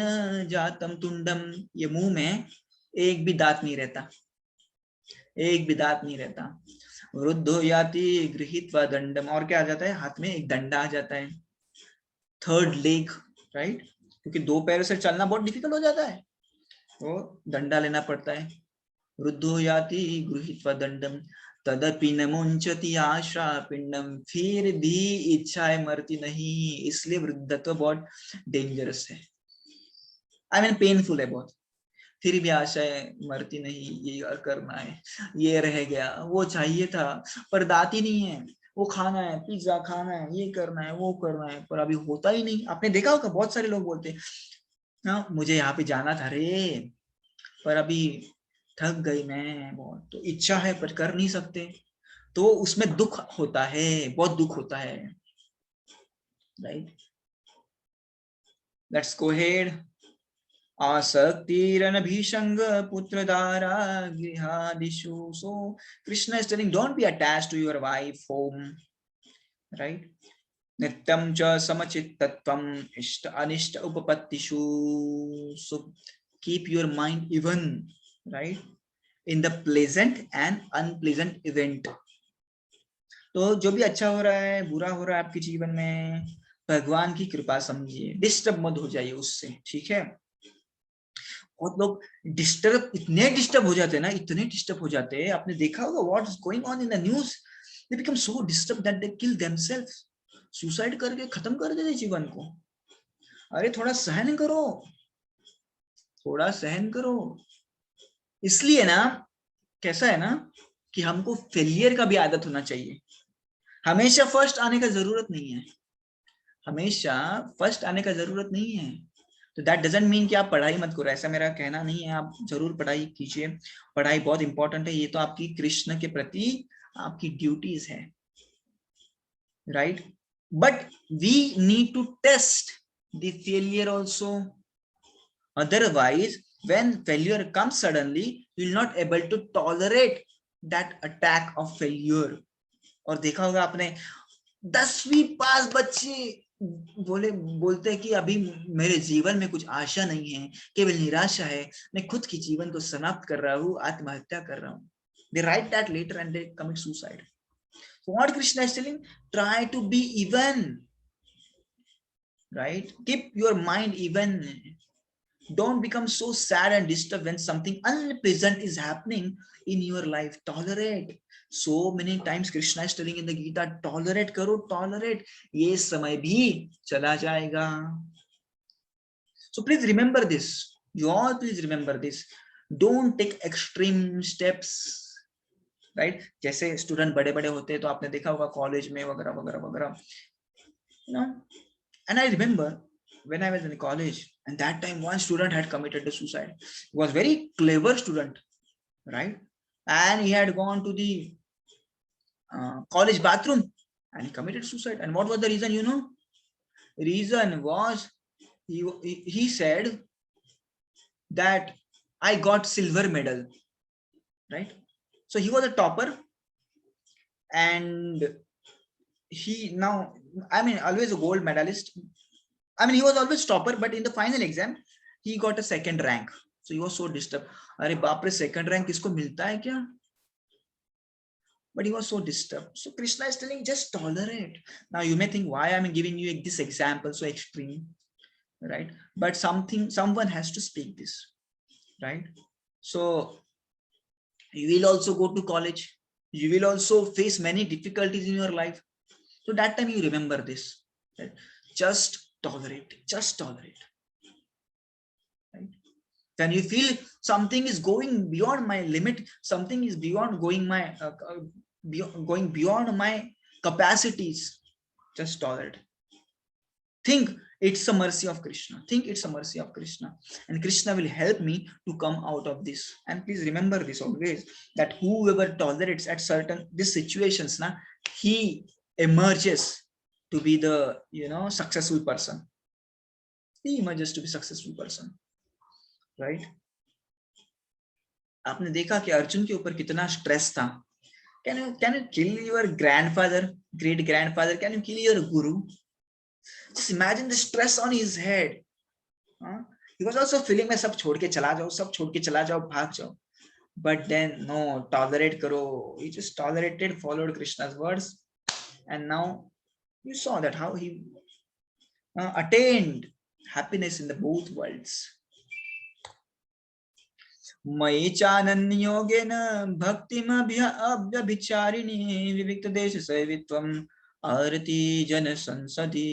जातम तुंडम, ये मुंह में एक भी दांत नहीं रहता, एक भी दांत नहीं रहता. वृद्धो याति गृहीत्वा दंडम, और क्या आ जाता है? हाथ में एक डंडा आ जाता है. Third leg, right? क्योंकि 2 पैरों से चलना बहुत डिफिकल्ट हो जाता है, तो डंडा लेना पड़ता है. वृद्धो याति गृहीत्वा दंडम तदपि न मुंचति आशा पिंडम, फिर भी इच्छाएं मरती नहीं. इसलिए वृद्धत्व बहुत डेंजरस है, आई मीन पेनफुल है बहुत. फिर भी आशाएं मरती नहीं, ये करना है, ये रह गया, वो चाहिए था पर दाती नहीं है, वो खाना है, पिज्जा खाना है, ये करना है, वो करना है, पर अभी होता ही नहीं. आपने देखा होगा बहुत सारे लोग बोलते हैं मुझे यहाँ पे जाना था रे, पर अभी थक गई मैं बहुत, तो इच्छा है पर कर नहीं सकते, तो उसमें दुख होता है, बहुत दुख होता है, राइट? Let's go head. आसक्तिरन भीषंग पुत्र दारा गृहादिषु. So Krishna is telling, don't be attached to your wife home, right? Nityam cha samachittatvam ishta anishta upapattishu. So keep your mind even, right, in the pleasant and unpleasant event. तो जो भी अच्छा हो रहा है, बुरा हो रहा है आपके जीवन में, भगवान की कृपा समझिए, डिस्टर्ब मत हो जाइए उससे, ठीक है? बहुत लोग इतने डिस्टर्ब हो जाते हैं ना, इतने डिस्टर्ब हो जाते हैं. आपने देखा होगा what is going on in the news, they become so disturb that they kill themselves, suicide करके खत्म कर देते जीवन को. अरे थोड़ा सहन करो, थोड़ा सहन करो. इसलिए ना, कैसा है ना कि हमको फेलियर का भी आदत होना चाहिए. हमेशा फर्स्ट आने का जरूरत नहीं है, हमेशा फर्स्ट आने का जरूरत नहीं है. तो दैट डजंट मीन कि आप पढ़ाई मत करो, ऐसा मेरा कहना नहीं है. आप जरूर पढ़ाई कीजिए, पढ़ाई बहुत इंपॉर्टेंट है. ये तो आपकी कृष्ण के प्रति आपकी ड्यूटीज है, right? But we need to test the failure also, otherwise when failure comes suddenly you will not able to tolerate that attack of failure. और देखा होगा आपने 10वीं पास बच्चे बोलते हैं कि अभी मेरे जीवन में कुछ आशा नहीं है, केवल निराशा है, मैं खुद के जीवन को समाप्त कर रहा हूँ, आत्महत्या कर रहा हूँ. They write that later and they commit suicide. So what Krishna is telling, try to be even, right? Keep your mind even. Don't become so sad and disturbed when something unpleasant is happening in your life. Tolerate. So many times Krishna is telling in the Gita, tolerate karo, tolerate. ये समय भी चला जाएगा. So please remember this. You all please remember this. Don't take extreme steps. Right? जैसे student बड़े बड़े होते हैं तो आपने देखा होगा कॉलेज में वगैरह वगैरह वगैरह. You know? And I remember when I was in college, and that time one student had committed the suicide. He was very clever student, right? And he had gone to the college bathroom and he committed suicide. And what was the reason? You know, reason was he said that I got silver medal, right? So he was a topper, and he now, I mean, always a gold medalist. I mean, he was always topper, but in the final exam, he got a second rank. So he was so disturbed. अरे बाप रे, second rank किसको मिलता है क्या? But he was so disturbed. So Krishna is telling, just tolerate. Now you may think, why am I giving you this example so extreme, right? But someone has to speak this, right? So you will also go to college. You will also face many difficulties in your life. So that time you remember this, right? Just tolerate, just tolerate. Right? When you feel something is going beyond my limit, something is beyond going beyond my capacities, just tolerate. Think it's a mercy of Krishna. Think it's a mercy of Krishna, and Krishna will help me to come out of this. And please remember this always, that whoever tolerates at certain these situations, he emerges to be the successful person. He emerges to be successful person, right? आपने देखा कि अर्जुन के ऊपर कितना stress था. Can you kill your grandfather, great grandfather? Can you kill your guru? Just imagine the stress on his head. He was also feeling मैं सब छोड़ के चला जाओ, सब छोड़ के चला जाओ, भाग जाओ. But then no, tolerate karo. He just tolerated, followed Krishna's words, and now you saw that how he attained happiness in the both worlds. मयि चानन्योगेन भक्तिमभ्यभिचारिणी विविक्त देश सेवित्वम आरती जन संसदी.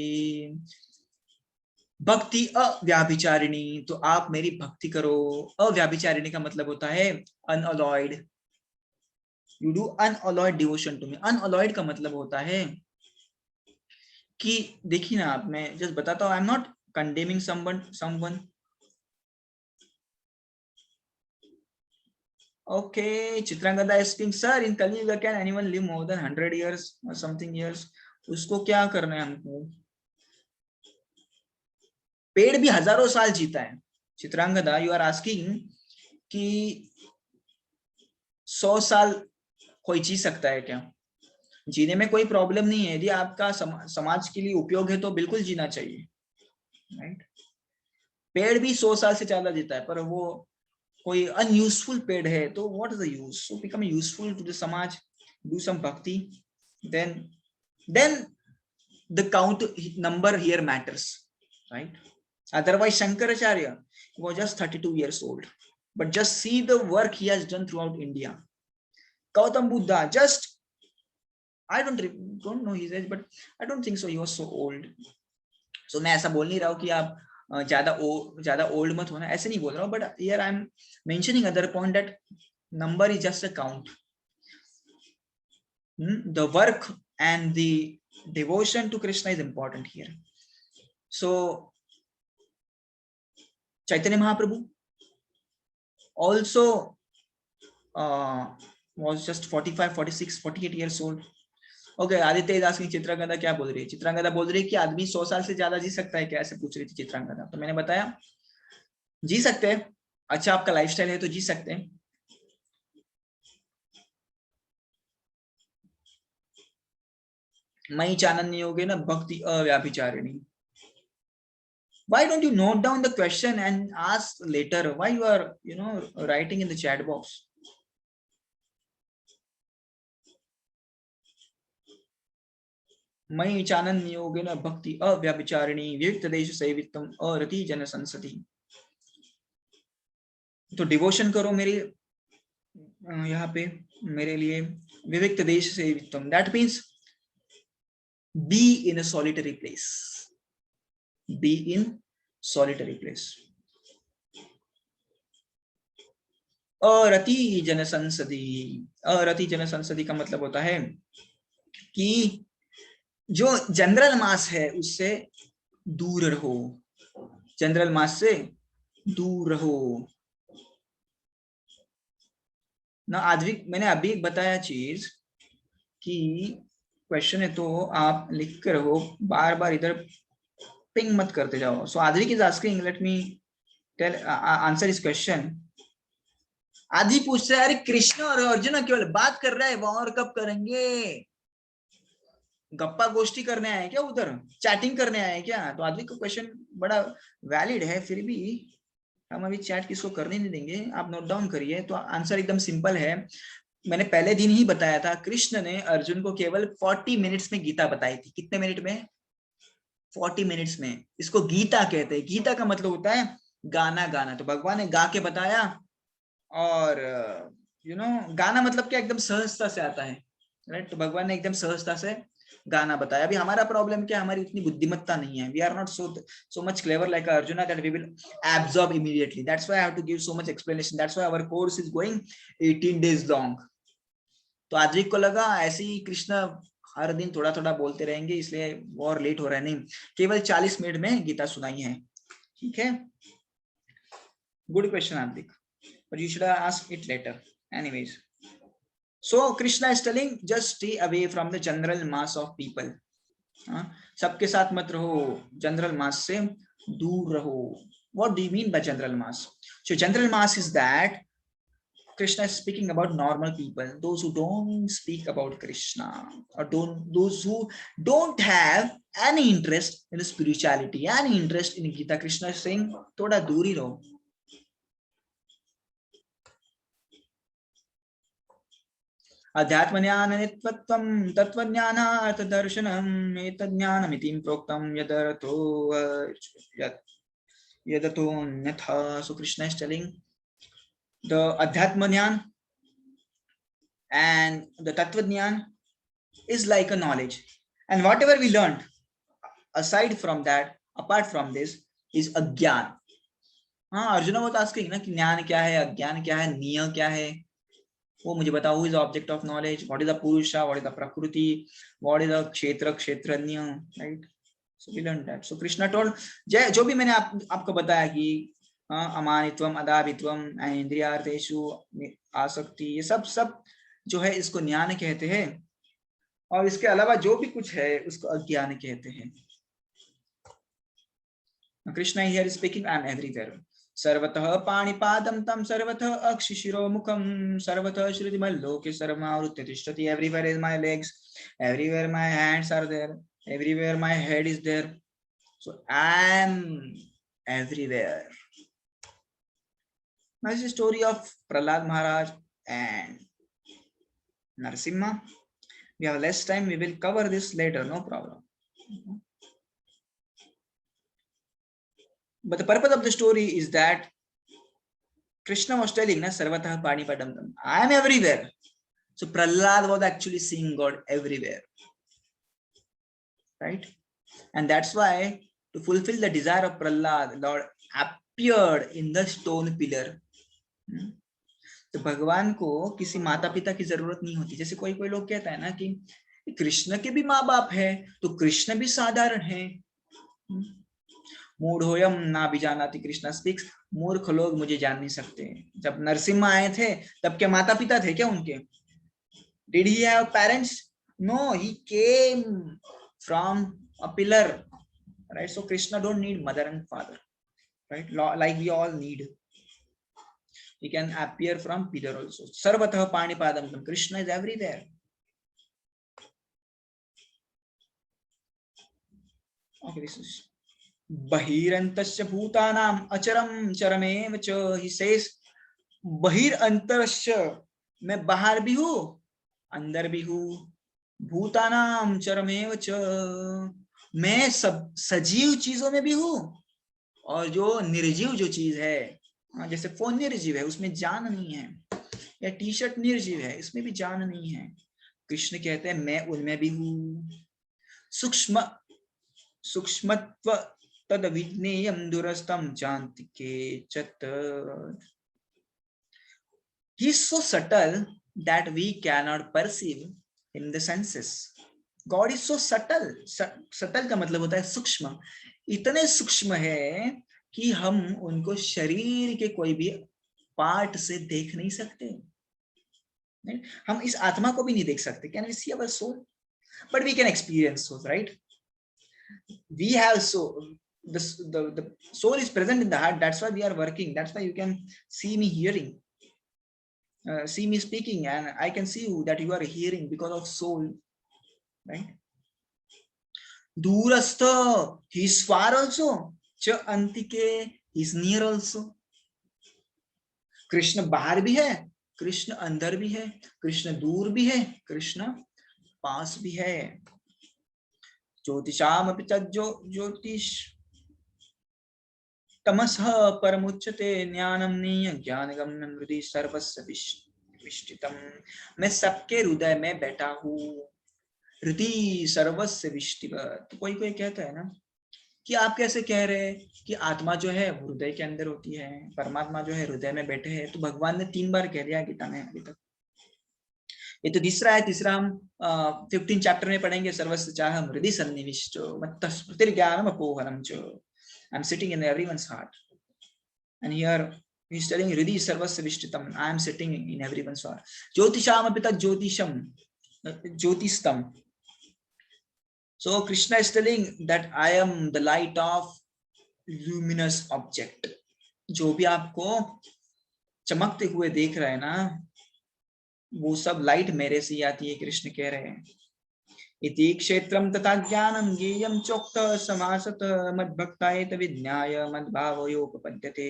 भक्ति अव्याभिचारिणी, तो आप मेरी भक्ति करो. अव्याभिचारिणी का मतलब होता है unalloyed. You do unalloyed devotion to me. Unalloyed का मतलब होता है कि देखिए ना आप, मैं जस्ट बताता हूँ, I am not condemning someone. Okay, Chitrangada is asking, sir, in Kali Yuga can anyone live more than 100 years or something years? उसको क्या करना है हमको? पेड़ भी हजारों साल जीता है. चित्रांगदा, you are asking कि 100 साल कोई जी सकता है क्या? जीने में कोई प्रॉब्लम नहीं है. यदि आपका समाज के लिए उपयोग है तो बिल्कुल जीना चाहिए, राइट? पेड़ भी 100 साल से ज्यादा जीता है, पर वो कोई अनयूजफुल पेड़ है तो what is the use? So become useful to the समाज, do some bhakti, then the count number here matters, right? Otherwise Shankaracharya was just 32 years old, but just see the work he has done throughout India. Gautam Buddha, just I don't know his age, but I don't think so he was so old. So मैं ऐसा बोल नहीं रहा हूँ कि आप ज्यादा old मत होना, ऐसे नहीं बोल रहा हूँ, but here I am mentioning other point that number is just a count. The work and the devotion to Krishna is important here. So Chaitanya Mahaprabhu also was just 45, 46, 48 years old. Okay, Aditya is asking Chitrangada क्या बोल रही है? चित्रांगदा बोल रही है कि आदमी 100 साल से ज्यादा जी सकता है क्या? ऐसे पूछ रही थी चित्रांगदा। तो मैंने बताया जी सकते हैं, अच्छा आपका लाइफस्टाइल है तो जी सकते हैं। मई चानन्य योगे न भक्ति अव्याभिचारिणी। Why don't you note down the question and ask later? Why you are, writing in the chat box? मई चानन्य योगे न भक्ति अव्याभिचारिणी विविक्त देश सेवितम अरति जन संसति। तो डिवोशन करो मेरे यहाँ पे मेरे लिए, विविक्त देश सेवितम, that means be in a solitary place, be in solitary place। अरति जन संसदी, अरति जन संसदी का मतलब होता है कि जो जनरल मास है उससे दूर रहो, जनरल मास से दूर रहो ना। आद्विक मैंने अभी बताया चीज कि क्वेश्चन है तो आप लिख कर रहो, बार बार इधर पिंग मत करते जाओ। So Advik is asking, let me tell answer इस क्वेश्चन। आदि पूछ रहा है, अरे कृष्ण और अर्जुन केवल बात कर रहा है, और कब करेंगे? गप्पा गोष्ठी करने आए क्या उधर, चैटिंग करने आए क्या? तो आदि का क्वेश्चन बड़ा वैलिड है, फिर भी हम अभी चैट किसको करने नहीं देंगे। आप नोट डाउन करिए। तो आंसर एकदम सिंपल है, मैंने पहले दिन ही बताया था, कृष्ण ने अर्जुन को केवल 40 मिनट्स में गीता बताई थी। कितने मिनट में? 40 मिनट्स में। इसको गीता कहते हैं। गीता का मतलब होता है गाना गाना। तो भगवान ने गा के बताया, और गाना मतलब क्या, एकदम सहजता से आता है, राइट। तो भगवान ने एकदम सहजता से गाना बताया। अभी हमारा प्रॉब्लम क्या, हमारी उतनी बुद्धिमत्ता नहीं है। We are not so much clever like Arjuna that we will absorb immediately. That's why I have to give so much explanation. That's why our course is going 18 days long. तो आद्विक को लगा ऐसे ही कृष्ण हर दिन थोड़ा थोड़ा बोलते रहेंगे, इसलिए और लेट हो रहा है। नहीं, केवल 40 मिनट में गीता सुनाई है। ठीक है, good question Advik, but you should have asked it later. Anyways, so Krishna is telling just stay away from the general mass of people. सबके साथ मत रहो, जनरल मास से दूर रहो। What do you mean by general mass? So general mass is that Krishna is speaking about normal people, those who don't speak about Krishna, or those who don't have any interest in spirituality, any interest in Gita. Krishna is saying थोड़ा दूर ही रहो। अध्यात्मज्ञाननित्यत्वं तत्त्वज्ञानार्थदर्शनम् एतज्ज्ञानमिति प्रोक्तं यदतोऽन्यथा। So Krishna is telling the Adhyatmajnan and the Tattvajnan is like a knowledge, and whatever we learned aside from that, apart from this, is अज्ञान। हाँ, Arjun was asking ना कि ज्ञान क्या है, अज्ञान क्या है, निय क्या है, वो मुझे बताओ। who is the object of knowledge, what is the purusha, what is the prakriti, what is the kshetra kshetranya, right? So we learned that. So Krishna told, जो भी मैंने आपको बताया कि अमानित्वम अदाभित्वम इंद्रियार्थेषु आसक्ति, ये सब जो है इसको ज्ञान कहते हैं, और इसके अलावा जो भी कुछ है उसको अज्ञान कहते हैं। Krishna here is speaking, I am everywhere, सर्वतः पाणिपादं तं सर्वतः अक्षिशिरो मुखं सर्वतः श्रुतिमल्लोके सर्वमावृत्य तिष्ठति। Everywhere is my legs, everywhere my hands are there, everywhere my head is there, so I am everywhere. Now this is the story of Prahlad Maharaj and Narasimha. We have less time, we will cover this later, no problem. But the purpose of the story is that Krishna was telling, Sarvatah Panipadam, I am everywhere. So Prahlad was actually seeing God everywhere, right? And that's why, to fulfill the desire of Prahlad, Lord appeared in the stone pillar. तो भगवान को किसी माता पिता की जरूरत नहीं होती। जैसे कोई लोग कहता है ना कि कृष्ण के भी माँ बाप है, तो कृष्ण भी साधारण है। मूढ़ोयम ना बीजानाति, कृष्ण स्पीक्स, मूर्ख लोग मुझे जान नहीं सकते। जब नरसिम्हा आए थे तब क्या माता पिता थे क्या उनके? Did he have parents? No, he came from a pillar, right? So Krishna don't need mother and father, right? Like we all need. He can appear from pillar also. Sarvatah Panipadam. Krishna is everywhere. Okay, this is Bahirantasya Bhutanam Acharam Charamev cha. He says Bahir Antarasya. मैं बाहर भी हूँ, अंदर भी हूँ. भूतानाम चरमेव च. मैं सब सजीव चीजों में भी हूँ और जो निर्जीव जो चीज है, जैसे फोन निर्जीव है, उसमें जान नहीं है, या टी शर्ट निर्जीव है, इसमें भी जान नहीं है. कृष्ण कहते हैं मैं उनमें भी हूँ. सूक्ष्म सूक्ष्मत्व तद विज्ञेयम दूरस्थम चांतिके चत. He is so subtle that we cannot perceive in the senses. God is so subtle. Subtle का मतलब होता है सूक्ष्म. इतने सूक्ष्म है कि हम उनको शरीर के कोई भी पार्ट से देख नहीं सकते. हम इस आत्मा को भी नहीं देख सकते. Can we see our soul? But we can experience soul, right? We have soul. The soul is present in the heart. That's why we are working. That's why you can see me hearing. See me speaking, and I can see you that you are hearing because of soul, right? Durastha, he is far also. Cha antike, he is near also. Krishna बाहर भी है, कृष्ण अंदर भी है, कृष्ण दूर भी है, कृष्ण पास भी है. ज्योतिषाम अपि ज्योतिष तमसः परमुच्यते ज्ञानम नीय ज्ञानगम्यं हृदि सर्वस्य विष्टितम. मैं सबके हृदय में बैठा हूँ. हृदि सर्वस्य विष्टिवत्. कोई कोई कहता है ना कि आप कैसे कह रहे हैं कि आत्मा जो है वो हृदय के अंदर होती है, परमात्मा जो है हृदय में बैठे हैं. तो भगवान ने 3 बार कह दिया गीता में अभी तक. ये तो तीसरा है. तीसरा हम 15 चैप्टर में पढ़ेंगे. सर्वस्य चाहम हृदि सन्निविष्टो मत्तः स्मृतिर्ज्ञानम अपोहनम च. I am sitting in everyone's heart, and here he is telling hृदि सर्वस्य विष्टितम. I am sitting in everyone's heart. ज्योतिषाम अपि तत् ज्योतिषम ज्योतिस्तम. So Krishna is telling that I am the light of luminous object. जो भी आपको चमकते हुए देख रहे हैं ना, वो सब लाइट मेरे से ही आती है. कृष्ण कह रहे हैं इति क्षेत्रम तथा ज्ञानम ज्ञेयम चोक्त समासत मद्भक्तायत विज्ञाय मद्भावयोपपद्यते.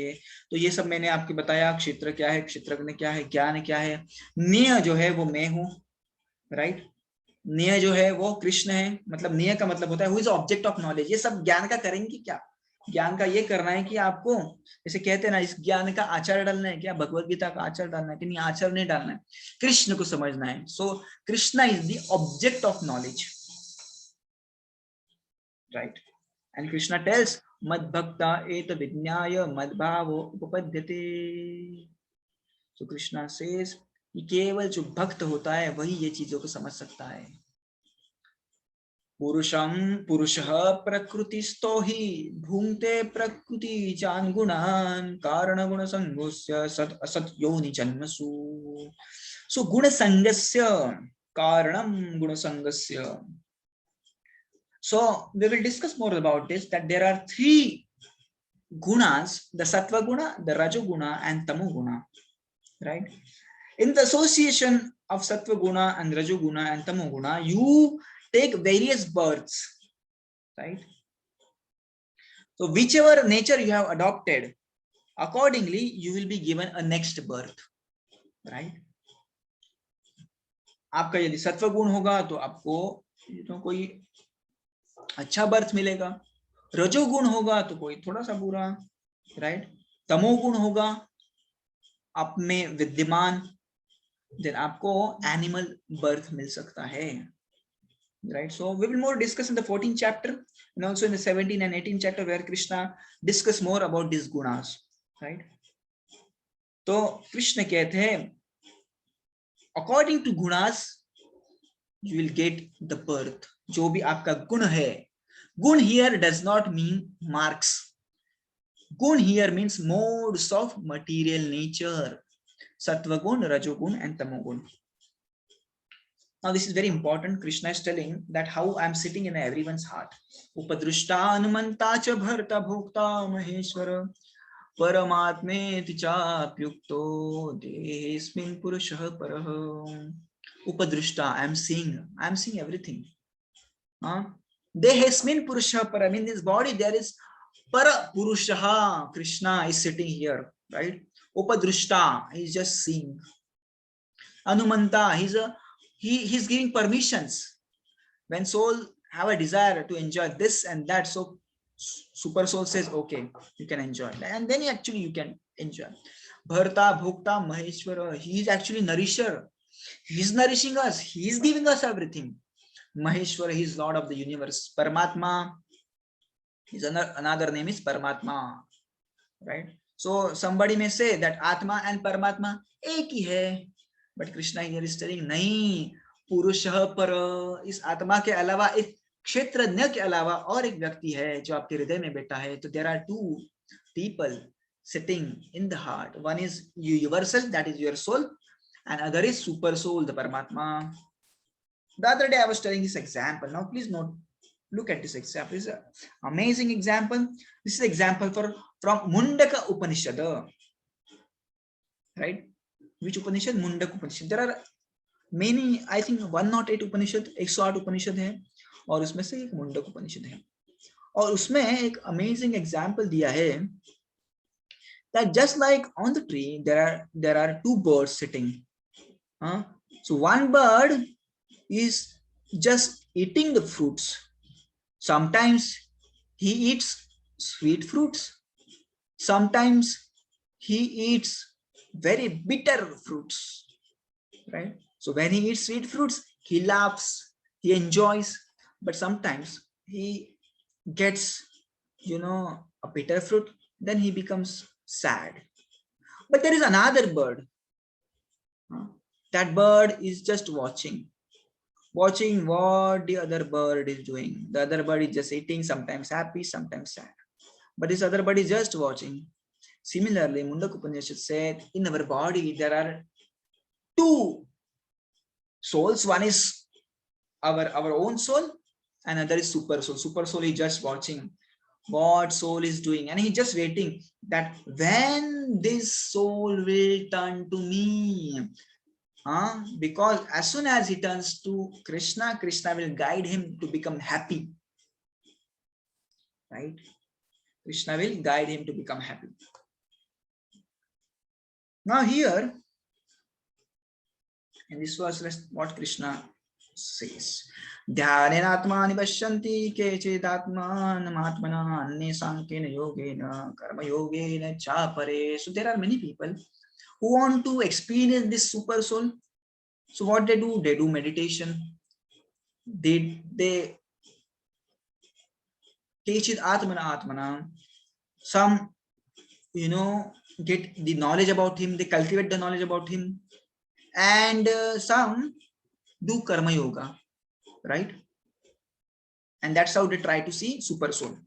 तो ये सब मैंने आपको बताया. क्षेत्र क्या है, क्षेत्रज्ञ क्या है, ज्ञान क्या है. निय जो है वो मैं हूँ, राइट. निय जो है वो कृष्ण है. मतलब निय का मतलब होता है who is object of knowledge. ये सब ज्ञान का करेंगे क्या? ज्ञान का ये करना है कि आपको जैसे कहते हैं ना, इस ज्ञान का आचार डालना है क्या, भगवत गीता का आचार डालना है कि नहीं, आचार नहीं डालना है, कृष्ण को समझना है. So Krishna is the object of knowledge, right. And Krishna tells मद्भक्ता एत विज्ञाय मद्भावो उपपद्यते. सो कृष्णा सेज कि केवल जो भक्त होता है वही ये चीजों को समझ सकता है. पुरुषं पुरुषः प्रकृतिस्थो हि भुंक्ते प्रकृति जान गुणान कारण गुण संगस्य सत असत योनि जन्मसु. सो गुण संगस्य कारणम गुण संगस्य. So we will discuss more about this, that there are 3 gunas, the sattva guna, the rajo guna and tamo guna, right? In the association of sattva guna and rajo guna and tamo guna, you take various births, right? So whichever nature you have adopted, accordingly you will be given a next birth, right? आपका यदि सत्व गुण होगा तो आपको कोई अच्छा birth मिलेगा. रजोगुण होगा तो कोई थोड़ा सा बुरा, राइट. तमोगुण होगा आप में विद्यमान, देन आपको एनिमल बर्थ मिल सकता है, right? So we will more discuss in the 14th chapter and also in the 17th and 18th chapter where Krishna discuss more about these gunas, right? तो कृष्ण कहते हैं according to gunas you will get the birth. जो भी आपका गुण है, गुण here does not mean marks. Gun here means modes of material nature. Sattva gun, rajogun and tamogun. Now this is very important. Krishna is telling that how I am sitting in everyone's heart. Upadrushta anumanta cha bharta bhokta maheshwara paramatmeti chapyukto dehesmin purushah parah. Upadrushta, I am seeing everything. Dehesmin purushah parah. In this body there is para purushaha. Krishna is sitting here, right? Upadrushta, he is just seeing. Anumanta, he's giving permissions. When soul have a desire to enjoy this and that, so super soul says, okay, you can enjoy, and then actually you can enjoy. Bharta Bhokta Maheshwara, he is actually nourisher. He is nourishing us. He is giving us everything. Maheshwara, he is Lord of the universe. Paramatma, his another name is Paramatma, right? So somebody may say that Atma and Paramatma एक ही है, but Krishna here is telling नहीं, पुरुषः पर, इस आत्मा के अलावा, इस क्षेत्रज्ञ के अलावा और एक व्यक्ति है जो आपके हृदय में बैठा है. तो there are two people sitting in the heart. One is universal, that is your soul, and other is super soul, the Paramatma. The other day I was telling this example. Now please note, look at this example. It's an amazing example. This is an example from Mundaka Upanishad, right? Which Upanishad? Mundaka Upanishad. There are many, I think 108 Upanishad, 108 Upanishad है, और उसमें से एक मुंडक उपनिषद है, और उसमें एक amazing example दिया है that just like on the tree there are two birds sitting. So one bird is just eating the fruits. Sometimes he eats sweet fruits. Sometimes he eats very bitter fruits, right? So when he eats sweet fruits, he laughs, he enjoys, but sometimes he gets, a bitter fruit, then he becomes sad. But there is another bird. That bird is just watching what the other bird is doing. The other bird is just eating, sometimes happy, sometimes sad. But this other bird is just watching. Similarly, Mundaka Upanishad said, in our body there are two souls. One is our own soul, and another is super soul. Super soul is just watching what soul is doing, and he's just waiting that when this soul will turn to me. Because as soon as he turns to Krishna, Krishna will guide him to become happy, right? Krishna will guide him to become happy. Now here in this verse, what Krishna says, dhyanenatmani pashyanti kechidatmanatmana anne sankena yogena karma yogena cha pare. So there are many people who want to experience this super soul. So what they do meditation. They kechid atmana. Some get the knowledge about him, they cultivate the knowledge about him, and some do karma yoga, right? And that's how they try to see super soul.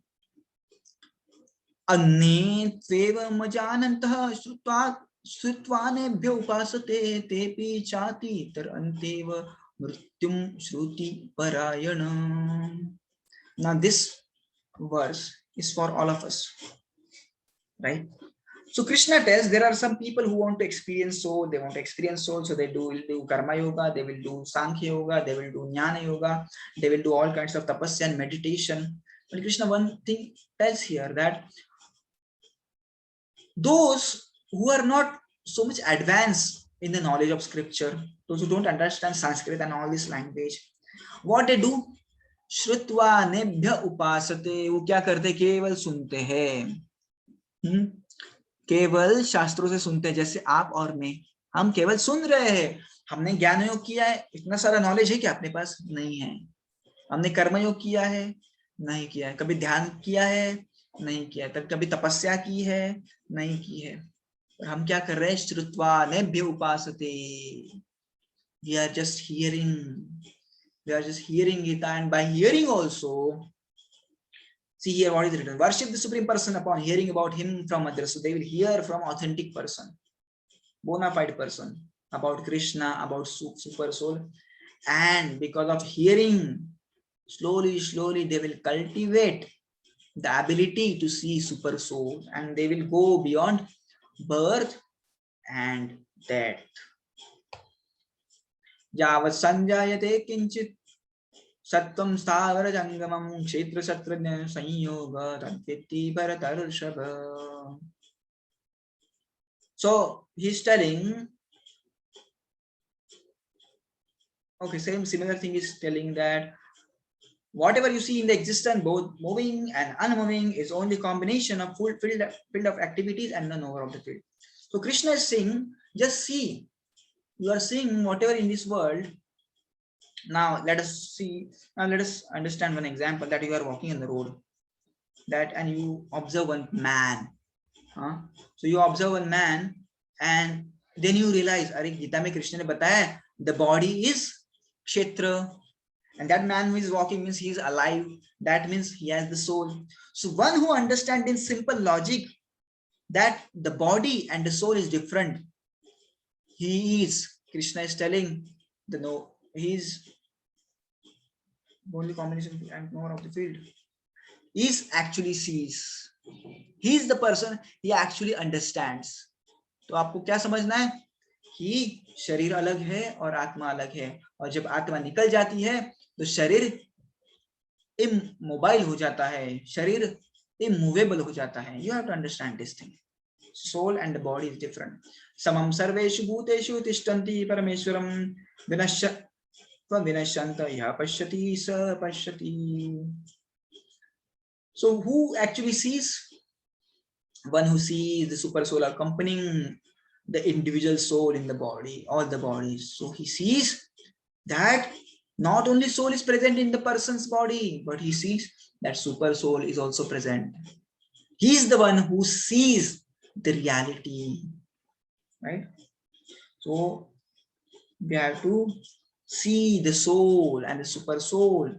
Anne tveva majanantah श्रुत्वानेभ्य उपासते तेपि चाति तरन्तेव मृत्युम श्रुति parayana. Now this verse is for all of us, right? So Krishna tells there are some people who want to experience soul, so they do karma yoga, they will do sankhya yoga, they will do jnana yoga, they will do all kinds of tapasya and meditation. But Krishna one thing tells here, that those who are not so much advanced in the knowledge of scripture, those who don't understand Sanskrit and all this language, what they do, श्रुत्वा नेभ्य उपासते, वो क्या करते, केवल सुनते हैं, केवल शास्त्रों से सुनते हैं. जैसे आप और मैं, हम केवल सुन रहे हैं. हमने ज्ञान योग किया है, इतना सारा नॉलेज है कि अपने पास नहीं है. हमने कर्म योग किया है, नहीं किया है. कभी ध्यान किया है, नहीं किया है. कभी तपस्या की है, नहीं की है. और हम क्या कर रहे हैं, श्रुत्वा नेभ्य उपासते. We are just hearing it, and by hearing also, see here what is written, worship the Supreme Person upon hearing about him from others. So they will hear from authentic person, bona fide person, about Krishna, about super soul, And because of hearing, slowly, slowly, they will cultivate the ability to see super soul, and they will go beyond birth and death. Yavat sanjayate kinchit Sattvam Sthavara Jangamam Kshetra Satrajna Sanyoga Tadvitti Bharatarshava. So he's telling, okay, same similar thing is telling that whatever you see in the existence, both moving and unmoving, is only combination of full field of activities and the knower of the field. So Krishna is saying, just see, you are seeing whatever in this world. Now let us see, now let us understand one example, that you are walking on the road, that and you observe one man. So you observe one man and then you realize, Are Gita mein Krishna ne bataya, the body is kshetra, and that man who is walking means he is alive. That means he has the soul. So one who understands in simple logic that the body and the soul is different, he is, Krishna is telling, the no, he is only combination and knower of the field, is actually sees. He is the person, he actually understands. तो आपको क्या समझना है कि शरीर अलग है और आत्मा अलग है, और जब आत्मा निकल जाती है तो शरीर इमोबाइल हो जाता है, शरीर immovable हो जाता है. You have to understand this thing. Soul and the body is different. Samam sarveshu bhuteshu tishtanti parameshwaram vinashanta ya pashyati sa pashyati. So who actually sees? One who sees the super soul accompanying the individual soul in the body, all the bodies. So he sees that not only soul is present in the person's body, but he sees that super soul is also present. He is the one who sees the reality, right? So we have to see the soul, and the super soul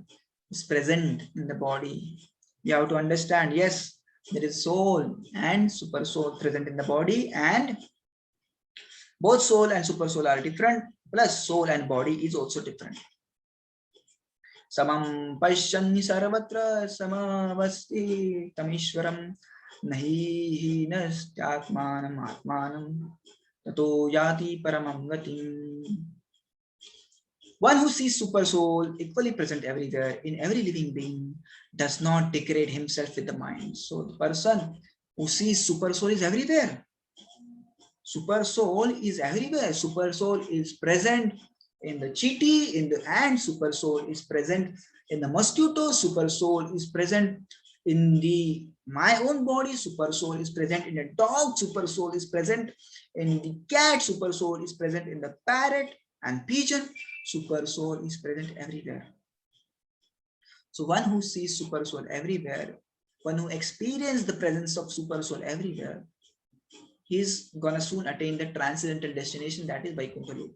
is present in the body. We have to understand, yes, there is soul and super soul present in the body, and both soul and super soul are different, plus soul and body is also different. Samam pashyani sarvatra samavasti tamishwaram nahi nastyatmanam atmanam tato yati paramam gatim. One who sees super soul equally present everywhere in every living being does not decorate himself with the mind. So the person who sees super soul is everywhere. Super soul is everywhere. Super soul is present in the cheetah, in the ant. Super soul is present in the mosquito. Super soul is present in my own body. Super soul is present in a dog. Super soul is present in the cat. Super soul is present in the parrot and pigeon. Super soul is present everywhere. So one who sees super soul everywhere, one who experiences the presence of super soul everywhere, he's gonna soon attain the transcendental destination, that is Vaikuntha Loka.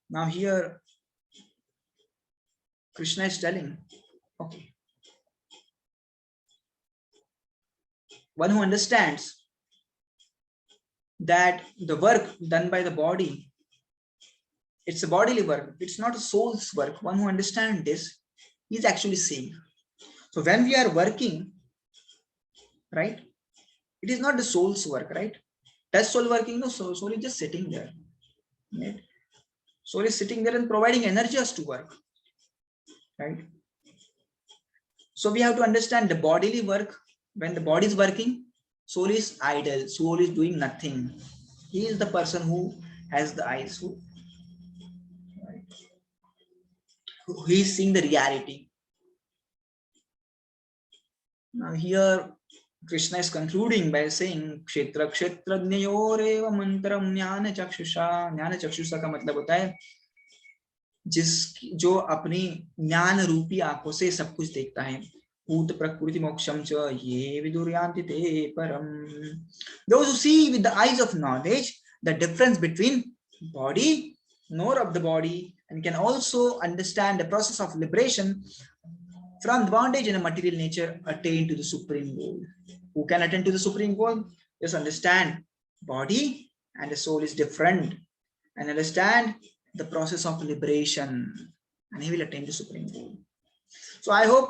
Now here Krishna is telling, okay, one who understands that the work done by the body, it's a bodily work, it's not a soul's work. One who understands this is actually seeing. So when we are working, right, it is not the soul's work, right? Does soul working? No, soul is just sitting there, right? Soul is sitting there and providing energy us to work, right? So we have to understand the bodily work. When the body is working, soul is idle, soul is doing nothing. He is the person who has the eyes, who he is seeing the reality. Now here Krishna is concluding by saying Kshetra Kshetrajnayoreva mantram jnana chakshusha. Jnana chakshusha का मतलब होता है जो अपनी ज्ञान रूपी आंखों से सब कुछ देखता है. भूत प्रकृति मोक्षम च ये विदुर्यान्ति ते परम. Those who see with the eyes of knowledge the difference between body, knower of the body, and can also understand the process of liberation from the bondage in a material nature, attain to the supreme goal. Who can attain to the supreme goal? Just understand body and the soul is different, and understand the process of liberation, and he will attain the supreme goal. So I hope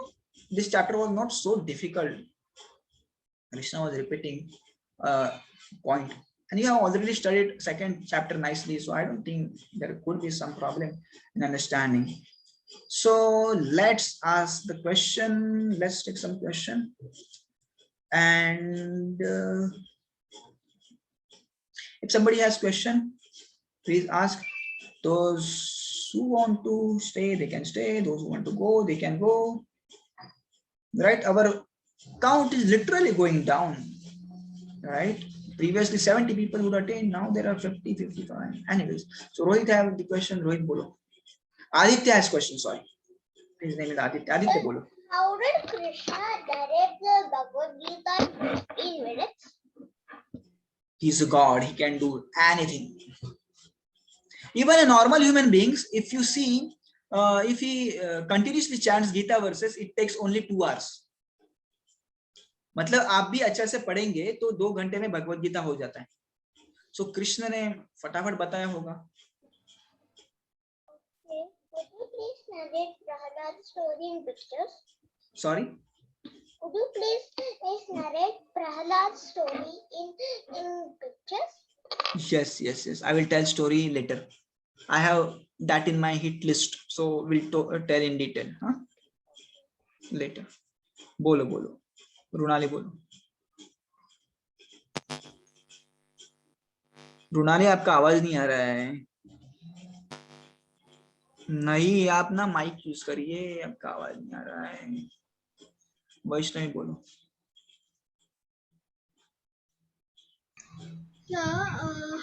this chapter was not so difficult. Krishna was repeating point, and you have already studied second chapter nicely, so I don't think there could be some problem in understanding. So let's ask the question. Let's take some question, and if somebody has question, please ask. Those who want to stay, they can stay. Those who want to go, they can go. Right? Our count is literally going down. Right? Previously 70 people would attain. Now there are 50, 55. Anyways, so Rohit have the question. Rohit, bolo. Aditya has question. Sorry, his name is Aditya. Aditya, bolo. How did Krishna narrate the Bhagavad Gita in 15 minutes? He's a god. He can do anything. Even a normal human beings, if you see, if he continuously chants Gita verses, it takes only 2 hours. मतलब आप भी अच्छा से पढ़ेंगे तो 2 घंटे में भगवत गीता हो जाता है. सो कृष्ण ने फटाफट बताया होगा. Okay. Could you please narrate Prahalad's story in pictures? Sorry? Could you please narrate Prahalad's story in pictures? Yes. I will tell story later. I have that in my hit list, so we'll tell in detail. Huh? Later. बोलो. रुणाली बोलो. रुणाली आपका आवाज नहीं आ रहा है. नहीं, आप ना माइक यूज करिए, आपका आवाज नहीं आ रहा है. वैष्णवी बोलो. क्या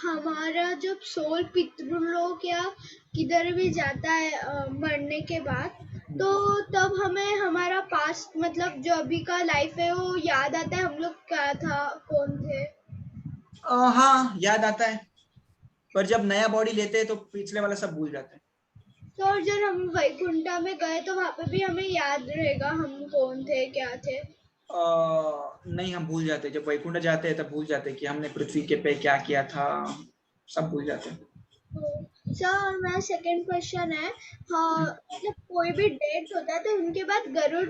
हमारा जब सोल पितृलोक या किधर भी जाता है मरने के बाद, तो तब हमें हमारा पास्ट मतलब जो अभी का लाइफ है वो याद आता है, हम लोग क्या था, कौन थे? हाँ, याद आता है, पर जब नया बॉडी लेते हैं तो पिछले वाला सब भूल जाते हैं. तो जब हम वैकुंठा में गए तो वहाँ पे भी हमें याद रहेगा हम कौन थे, क्या थे? नहीं, हम भूल जाते. जब वैकुंठ जाते हैं तब भूल जाते कि हमने पृथ्वी के पे क्या किया था, सब भूल जाते हैं. सर मेरा सेकंड क्वेश्चन है, मतलब कोई भी डेथ होता है तो उनके बाद गरुड़